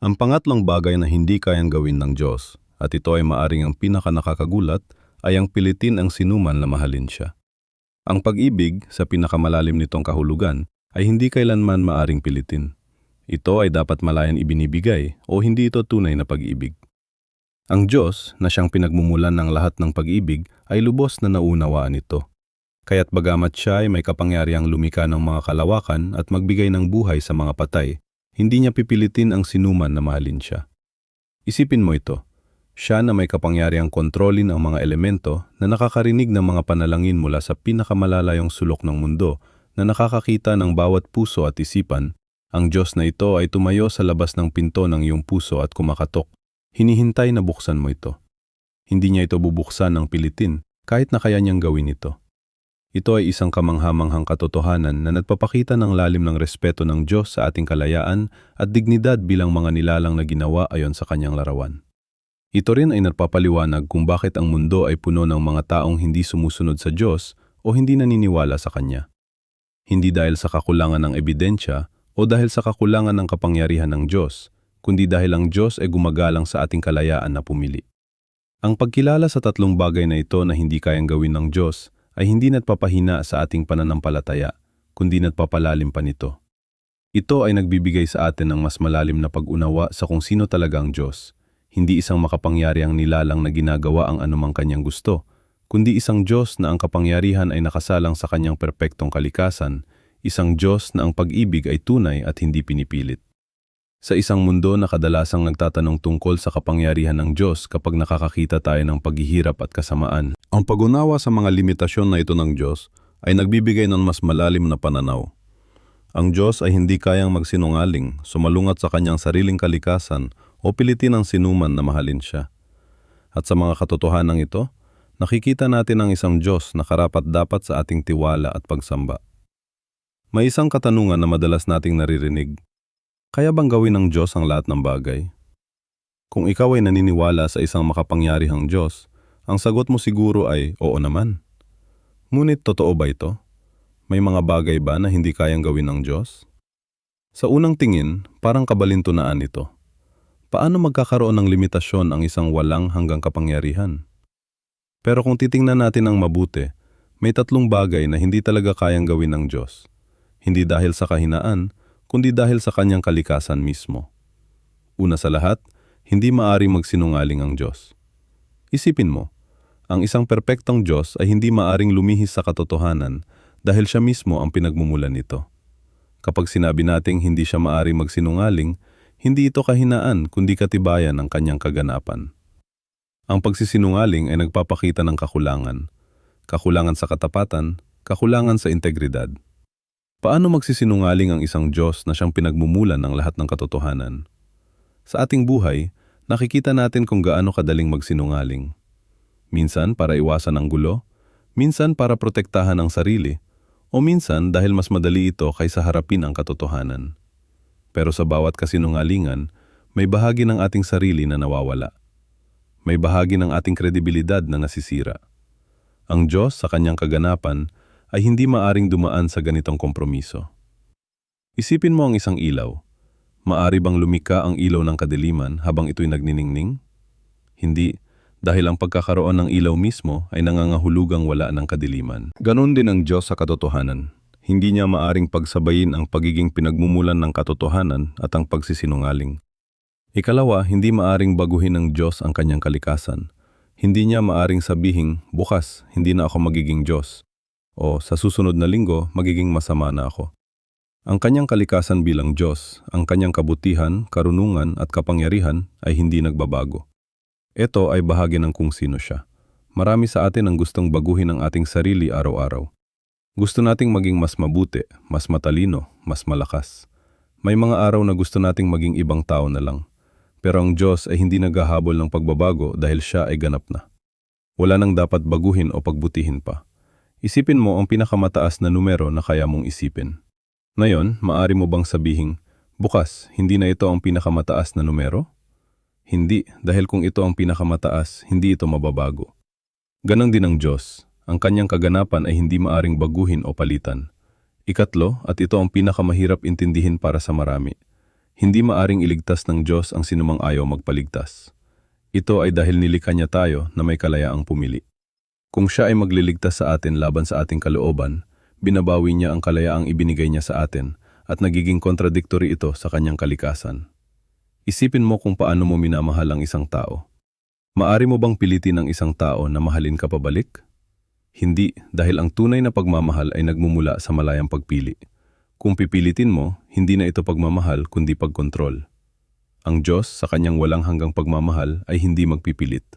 Ang pangatlong bagay na hindi kayang gawin ng Diyos, at ito ay maaring ang pinakanakakagulat, ay ang pilitin ang sinuman na mahalin siya. Ang pag-ibig sa pinakamalalim nitong kahulugan ay hindi kailanman maaring pilitin. Ito ay dapat malayan ibinibigay o hindi ito tunay na pag-ibig. Ang Diyos na siyang pinagmumulan ng lahat ng pag-ibig ay lubos na naunawaan ito. Kaya't bagamat siya ay may kapangyarihang lumikha ng mga kalawakan at magbigay ng buhay sa mga patay, hindi niya pipilitin ang sinuman na mahalin siya. Isipin mo ito, siya na may kapangyarihang kontrolin ang mga elemento na nakakarinig ng mga panalangin mula sa pinakamalalayong sulok ng mundo na nakakakita ng bawat puso at isipan, ang Diyos na ito ay tumayo sa labas ng pinto ng iyong puso at kumakatok. Hinihintay na buksan mo ito. Hindi niya ito bubuksan ng pilitin kahit na kaya niyang gawin ito. Ito ay isang kamanghamanghang katotohanan na nagpapakita ng lalim ng respeto ng Diyos sa ating kalayaan at dignidad bilang mga nilalang na ginawa ayon sa kanyang larawan. Ito rin ay nagpapaliwanag kung bakit ang mundo ay puno ng mga taong hindi sumusunod sa Diyos o hindi naniniwala sa Kanya. Hindi dahil sa kakulangan ng ebidensya o dahil sa kakulangan ng kapangyarihan ng Diyos, kundi dahil ang Diyos ay gumagalang sa ating kalayaan na pumili. Ang pagkilala sa tatlong bagay na ito na hindi kayang gawin ng Diyos ay hindi nagpapahina sa ating pananampalataya, kundi nagpapalalim pa nito. Ito ay nagbibigay sa atin ng mas malalim na pag-unawa sa kung sino talaga ang Diyos, hindi isang makapangyarihang nilalang na ginagawa ang anumang kanyang gusto, kundi isang Diyos na ang kapangyarihan ay nakasalang sa kanyang perpektong kalikasan, isang Diyos na ang pag-ibig ay tunay at hindi pinipilit. Sa isang mundo na kadalasang nagtatanong tungkol sa kapangyarihan ng Diyos kapag nakakakita tayo ng paghihirap at kasamaan, Ang pag-unawa sa mga limitasyon na ito ng Diyos ay nagbibigay ng mas malalim na pananaw. Ang Diyos ay hindi kayang magsinungaling, sumalungat sa kanyang sariling kalikasan o pilitin ang sinuman na mahalin siya. At sa mga katotohanan ito, nakikita natin ang isang Diyos na karapat-dapat sa ating tiwala at pagsamba. May isang katanungan na madalas nating naririnig. Kaya bang gawin ng Diyos ang lahat ng bagay? Kung ikaw ay naniniwala sa isang makapangyarihang Diyos, ang sagot mo siguro ay oo naman. Ngunit totoo ba ito? May mga bagay ba na hindi kayang gawin ng Diyos? Sa unang tingin, parang kabalintunaan ito. Paano magkakaroon ng limitasyon ang isang walang hanggang kapangyarihan? Pero kung titingnan natin ng mabuti, may tatlong bagay na hindi talaga kayang gawin ng Diyos. Hindi dahil sa kahinaan, kundi dahil sa kanyang kalikasan mismo. Una sa lahat, hindi maaring magsinungaling ang Diyos. Isipin mo, ang isang perpektong Diyos ay hindi maaring lumihis sa katotohanan dahil siya mismo ang pinagmumulan nito. Kapag sinabi nating hindi siya maaring magsinungaling, hindi ito kahinaan kundi katibayan ng kanyang kaganapan. Ang pagsisinungaling ay nagpapakita ng kakulangan. Kakulangan sa katapatan, kakulangan sa integridad. Paano magsisinungaling ang isang Diyos na siyang pinagmumulan ng lahat ng katotohanan? Sa ating buhay, nakikita natin kung gaano kadaling magsinungaling. Minsan para iwasan ang gulo, minsan para protektahan ang sarili, o minsan dahil mas madali ito kaysa harapin ang katotohanan. Pero sa bawat kasinungalingan, may bahagi ng ating sarili na nawawala. May bahagi ng ating kredibilidad na nasisira. Ang Diyos sa kanyang kaganapan ay hindi maaring dumaan sa ganitong kompromiso. Isipin mo ang isang ilaw. Maari bang lumika ang ilaw ng kadiliman habang ito'y nagniningning? Hindi, dahil ang pagkakaroon ng ilaw mismo ay nangangahulugang wala ng kadiliman. Ganon din ang Diyos sa katotohanan. Hindi niya maaring pagsabayin ang pagiging pinagmumulan ng katotohanan at ang pagsisinungaling. Ikalawa, hindi maaring baguhin ng Diyos ang kanyang kalikasan. Hindi niya maaring sabihing, bukas, hindi na ako magiging Diyos. O sa susunod na linggo, magiging masama na ako. Ang kanyang kalikasan bilang Diyos, ang kanyang kabutihan, karunungan at kapangyarihan ay hindi nagbabago. Ito ay bahagi ng kung sino siya. Marami sa atin ang gustong baguhin ang ating sarili araw-araw. Gusto nating maging mas mabuti, mas matalino, mas malakas. May mga araw na gusto nating maging ibang tao na lang. Pero ang Diyos ay hindi naghahabol ng pagbabago dahil siya ay ganap na. Wala nang dapat baguhin o pagbutihin pa. Isipin mo ang pinakamataas na numero na kaya mong isipin. Ngayon, maari mo bang sabihing, bukas, hindi na ito ang pinakamataas na numero? Hindi, dahil kung ito ang pinakamataas, hindi ito mababago. Ganon din ang Diyos. Ang kanyang kaganapan ay hindi maaring baguhin o palitan. Ikatlo, at ito ang pinakamahirap intindihin para sa marami. Hindi maaring iligtas ng Diyos ang sinumang ayaw magpaligtas. Ito ay dahil nilikha niya tayo na may kalayaang pumili. Kung siya ay magliligtas sa atin laban sa ating kalooban, binabawi niya ang kalayaang ibinigay niya sa atin at nagiging contradictory ito sa kanyang kalikasan. Isipin mo kung paano mo minamahal ang isang tao. Maari mo bang pilitin ang isang tao na mahalin ka pabalik? Hindi, dahil ang tunay na pagmamahal ay nagmumula sa malayang pagpili. Kung pipilitin mo, hindi na ito pagmamahal kundi pagkontrol. Ang Diyos sa kanyang walang hanggang pagmamahal ay hindi magpipilit.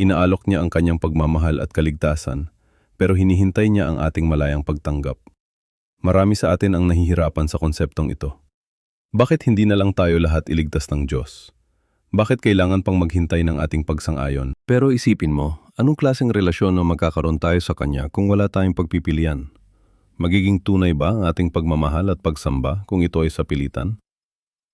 Inaalok niya ang kanyang pagmamahal at kaligtasan, pero hinihintay niya ang ating malayang pagtanggap. Marami sa atin ang nahihirapan sa konseptong ito. Bakit hindi na lang tayo lahat iligtas ng Diyos? Bakit kailangan pang maghintay ng ating pagsang-ayon? Pero isipin mo, anong klaseng relasyon ang magkakaroon tayo sa Kanya kung wala tayong pagpipilian? Magiging tunay ba ang ating pagmamahal at pagsamba kung ito ay sa pilitan?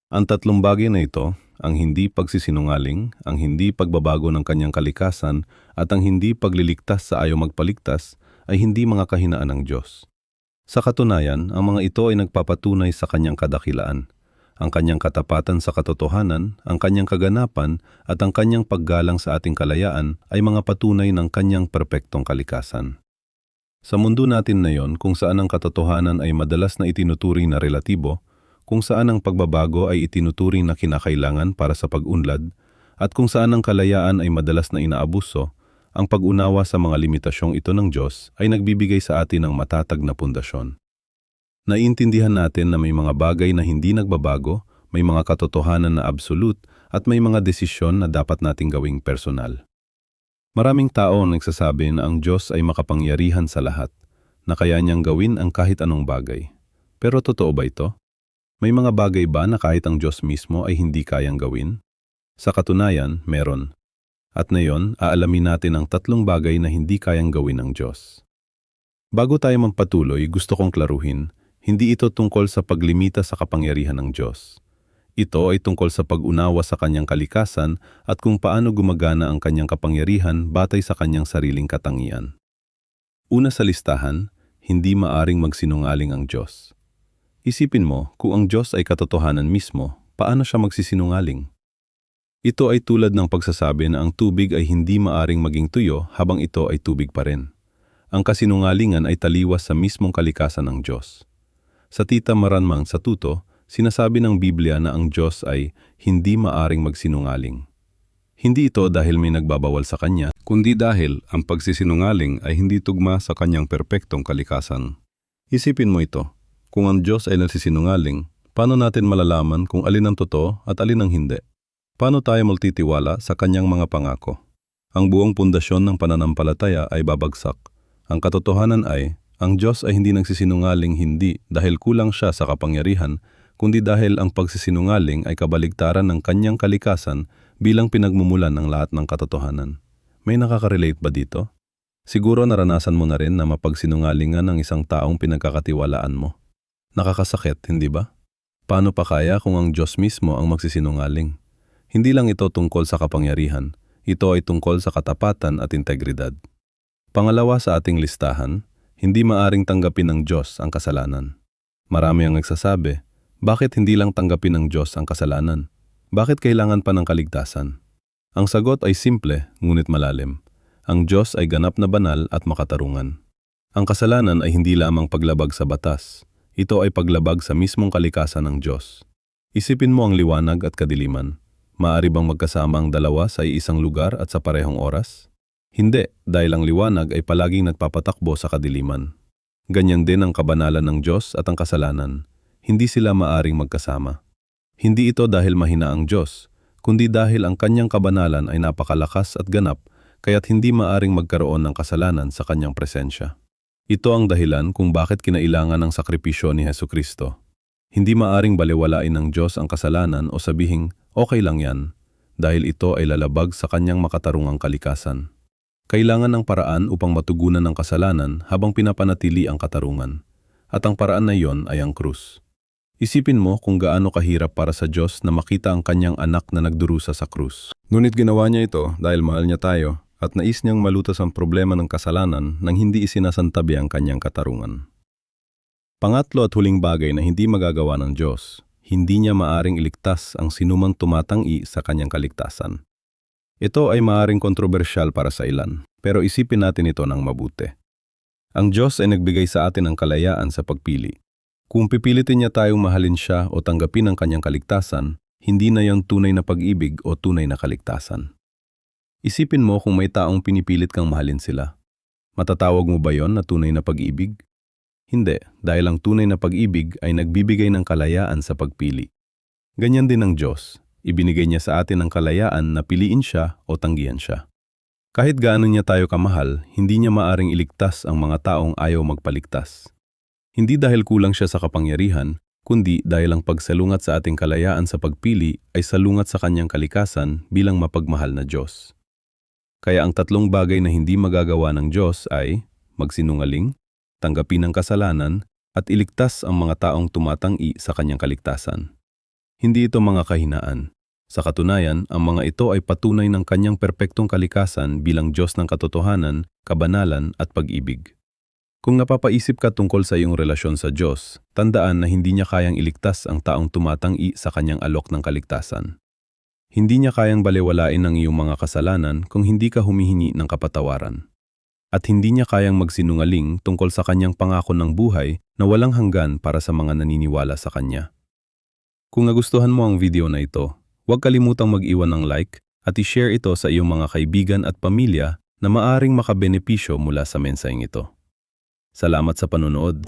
Ang tatlong bagay na ito, ang hindi pagsisinungaling, ang hindi pagbabago ng kanyang kalikasan, at ang hindi pagliligtas sa ayaw magpaligtas, ay hindi mga kahinaan ng Diyos. Sa katunayan, ang mga ito ay nagpapatunay sa kanyang kadakilaan, ang kanyang katapatan sa katotohanan, ang kanyang kaganapan, at ang kanyang paggalang sa ating kalayaan ay mga patunay ng kanyang perpektong kalikasan. Sa mundo natin na yon, kung saan ang katotohanan ay madalas na itinuturing na relatibo, kung saan ang pagbabago ay itinuturing na kinakailangan para sa pag-unlad, at kung saan ang kalayaan ay madalas na inaabuso, ang pag-unawa sa mga limitasyong ito ng Diyos ay nagbibigay sa atin ng matatag na pundasyon. Naiintindihan natin na may mga bagay na hindi nagbabago, may mga katotohanan na absolute, at may mga desisyon na dapat nating gawing personal. Maraming tao ang nagsasabi na ang Diyos ay makapangyarihan sa lahat, na kaya niyang gawin ang kahit anong bagay. Pero totoo ba ito? May mga bagay ba na kahit ang Diyos mismo ay hindi kayang gawin? Sa katunayan, meron. At ngayon, aalamin natin ang tatlong bagay na hindi kayang gawin ng Diyos. Bago tayo magpatuloy, gusto kong klaruhin, hindi ito tungkol sa paglimita sa kapangyarihan ng Diyos. Ito ay tungkol sa pag-unawa sa kanyang kalikasan at kung paano gumagana ang kanyang kapangyarihan batay sa kanyang sariling katangian. Una sa listahan, hindi maaring magsinungaling ang Diyos. Isipin mo, kung ang Diyos ay katotohanan mismo, paano siya magsisinungaling? Ito ay tulad ng pagsasabi na ang tubig ay hindi maaring maging tuyo habang ito ay tubig pa rin. Ang kasinungalingan ay taliwas sa mismong kalikasan ng Diyos. Sa Tita Maranmang sa Tuto, sinasabi ng Biblia na ang Diyos ay hindi maaring magsinungaling. Hindi ito dahil may nagbabawal sa Kanya, kundi dahil ang pagsisinungaling ay hindi tugma sa Kanyang perpektong kalikasan. Isipin mo ito. Kung ang Diyos ay nagsisinungaling, paano natin malalaman kung alin ang totoo at alin ang hindi? Paano tayo magtitiwala sa kanyang mga pangako? Ang buong pundasyon ng pananampalataya ay babagsak. Ang katotohanan ay, ang Diyos ay hindi nagsisinungaling hindi dahil kulang siya sa kapangyarihan, kundi dahil ang pagsisinungaling ay kabaligtaran ng kanyang kalikasan bilang pinagmumulan ng lahat ng katotohanan. May nakaka-relate ba dito? Siguro naranasan mo na rin na mapagsinungalingan ng isang taong pinagkakatiwalaan mo. Nakakasakit, hindi ba? Paano pa kaya kung ang Diyos mismo ang magsisinungaling? Hindi lang ito tungkol sa kapangyarihan, ito ay tungkol sa katapatan at integridad. Pangalawa sa ating listahan, hindi maaring tanggapin ng Diyos ang kasalanan. Marami ang nagsasabi, bakit hindi lang tanggapin ng Diyos ang kasalanan? Bakit kailangan pa ng kaligtasan? Ang sagot ay simple, ngunit malalim. Ang Diyos ay ganap na banal at makatarungan. Ang kasalanan ay hindi lamang paglabag sa batas. Ito ay paglabag sa mismong kalikasan ng Diyos. Isipin mo ang liwanag at kadiliman. Maaari bang magkasama ang dalawa sa isang lugar at sa parehong oras? Hindi, dahil ang liwanag ay palaging nagpapatakbo sa kadiliman. Ganyan din ang kabanalan ng Diyos at ang kasalanan. Hindi sila maaring magkasama. Hindi ito dahil mahina ang Diyos, kundi dahil ang kanyang kabanalan ay napakalakas at ganap, kaya't hindi maaring magkaroon ng kasalanan sa kanyang presensya. Ito ang dahilan kung bakit kinailangan ng sakripisyo ni Hesukristo. Hindi maaring balewalain ng Diyos ang kasalanan o sabihing, okay lang yan, dahil ito ay lalabag sa kanyang makatarungang kalikasan. Kailangan ng paraan upang matugunan ng kasalanan habang pinapanatili ang katarungan. At ang paraan na iyon ay ang krus. Isipin mo kung gaano kahirap para sa Diyos na makita ang kanyang anak na nagdurusa sa krus. Ngunit ginawa niya ito dahil mahal niya tayo at nais niyang malutas ang problema ng kasalanan nang hindi isinasantabi ang kanyang katarungan. Pangatlo at huling bagay na hindi magagawa ng Diyos, hindi niya maaring iligtas ang sinumang tumatangi sa kanyang kaligtasan. Ito ay maaring kontrobersyal para sa ilan, pero isipin natin ito ng mabuti. Ang Diyos ay nagbigay sa atin ng kalayaan sa pagpili. Kung pipilitin niya tayong mahalin siya o tanggapin ang kanyang kaligtasan, hindi na yan tunay na pag-ibig o tunay na kaligtasan. Isipin mo kung may taong pinipilit kang mahalin sila. Matatawag mo ba yon na tunay na pag-ibig? Hindi, dahil ang tunay na pag-ibig ay nagbibigay ng kalayaan sa pagpili. Ganyan din ang Diyos. Ibinigay niya sa atin ang kalayaan na piliin siya o tanggihan siya. Kahit gaano niya tayo kamahal, hindi niya maaring iligtas ang mga taong ayaw magpaligtas. Hindi dahil kulang siya sa kapangyarihan, kundi dahil ang pagsalungat sa ating kalayaan sa pagpili ay salungat sa kanyang kalikasan bilang mapagmahal na Diyos. Kaya ang tatlong bagay na hindi magagawa ng Diyos ay magsinungaling, tanggapin ang kasalanan, at iligtas ang mga taong tumatangi sa kanyang kaligtasan. Hindi ito mga kahinaan. Sa katunayan, ang mga ito ay patunay ng kanyang perpektong kalikasan bilang Diyos ng katotohanan, kabanalan at pag-ibig. Kung napapaisip ka tungkol sa iyong relasyon sa Diyos, tandaan na hindi niya kayang iligtas ang taong tumatangi sa kanyang alok ng kaligtasan. Hindi niya kayang balewalain ang iyong mga kasalanan kung hindi ka humihingi ng kapatawaran. At hindi niya kayang magsinungaling tungkol sa kanyang pangako ng buhay na walang hanggan para sa mga naniniwala sa kanya. Kung nagustuhan mo ang video na ito, huwag kalimutang mag-iwan ng like at i-share ito sa iyong mga kaibigan at pamilya na maaring makabenepisyo mula sa mensaheng ito. Salamat sa panonood.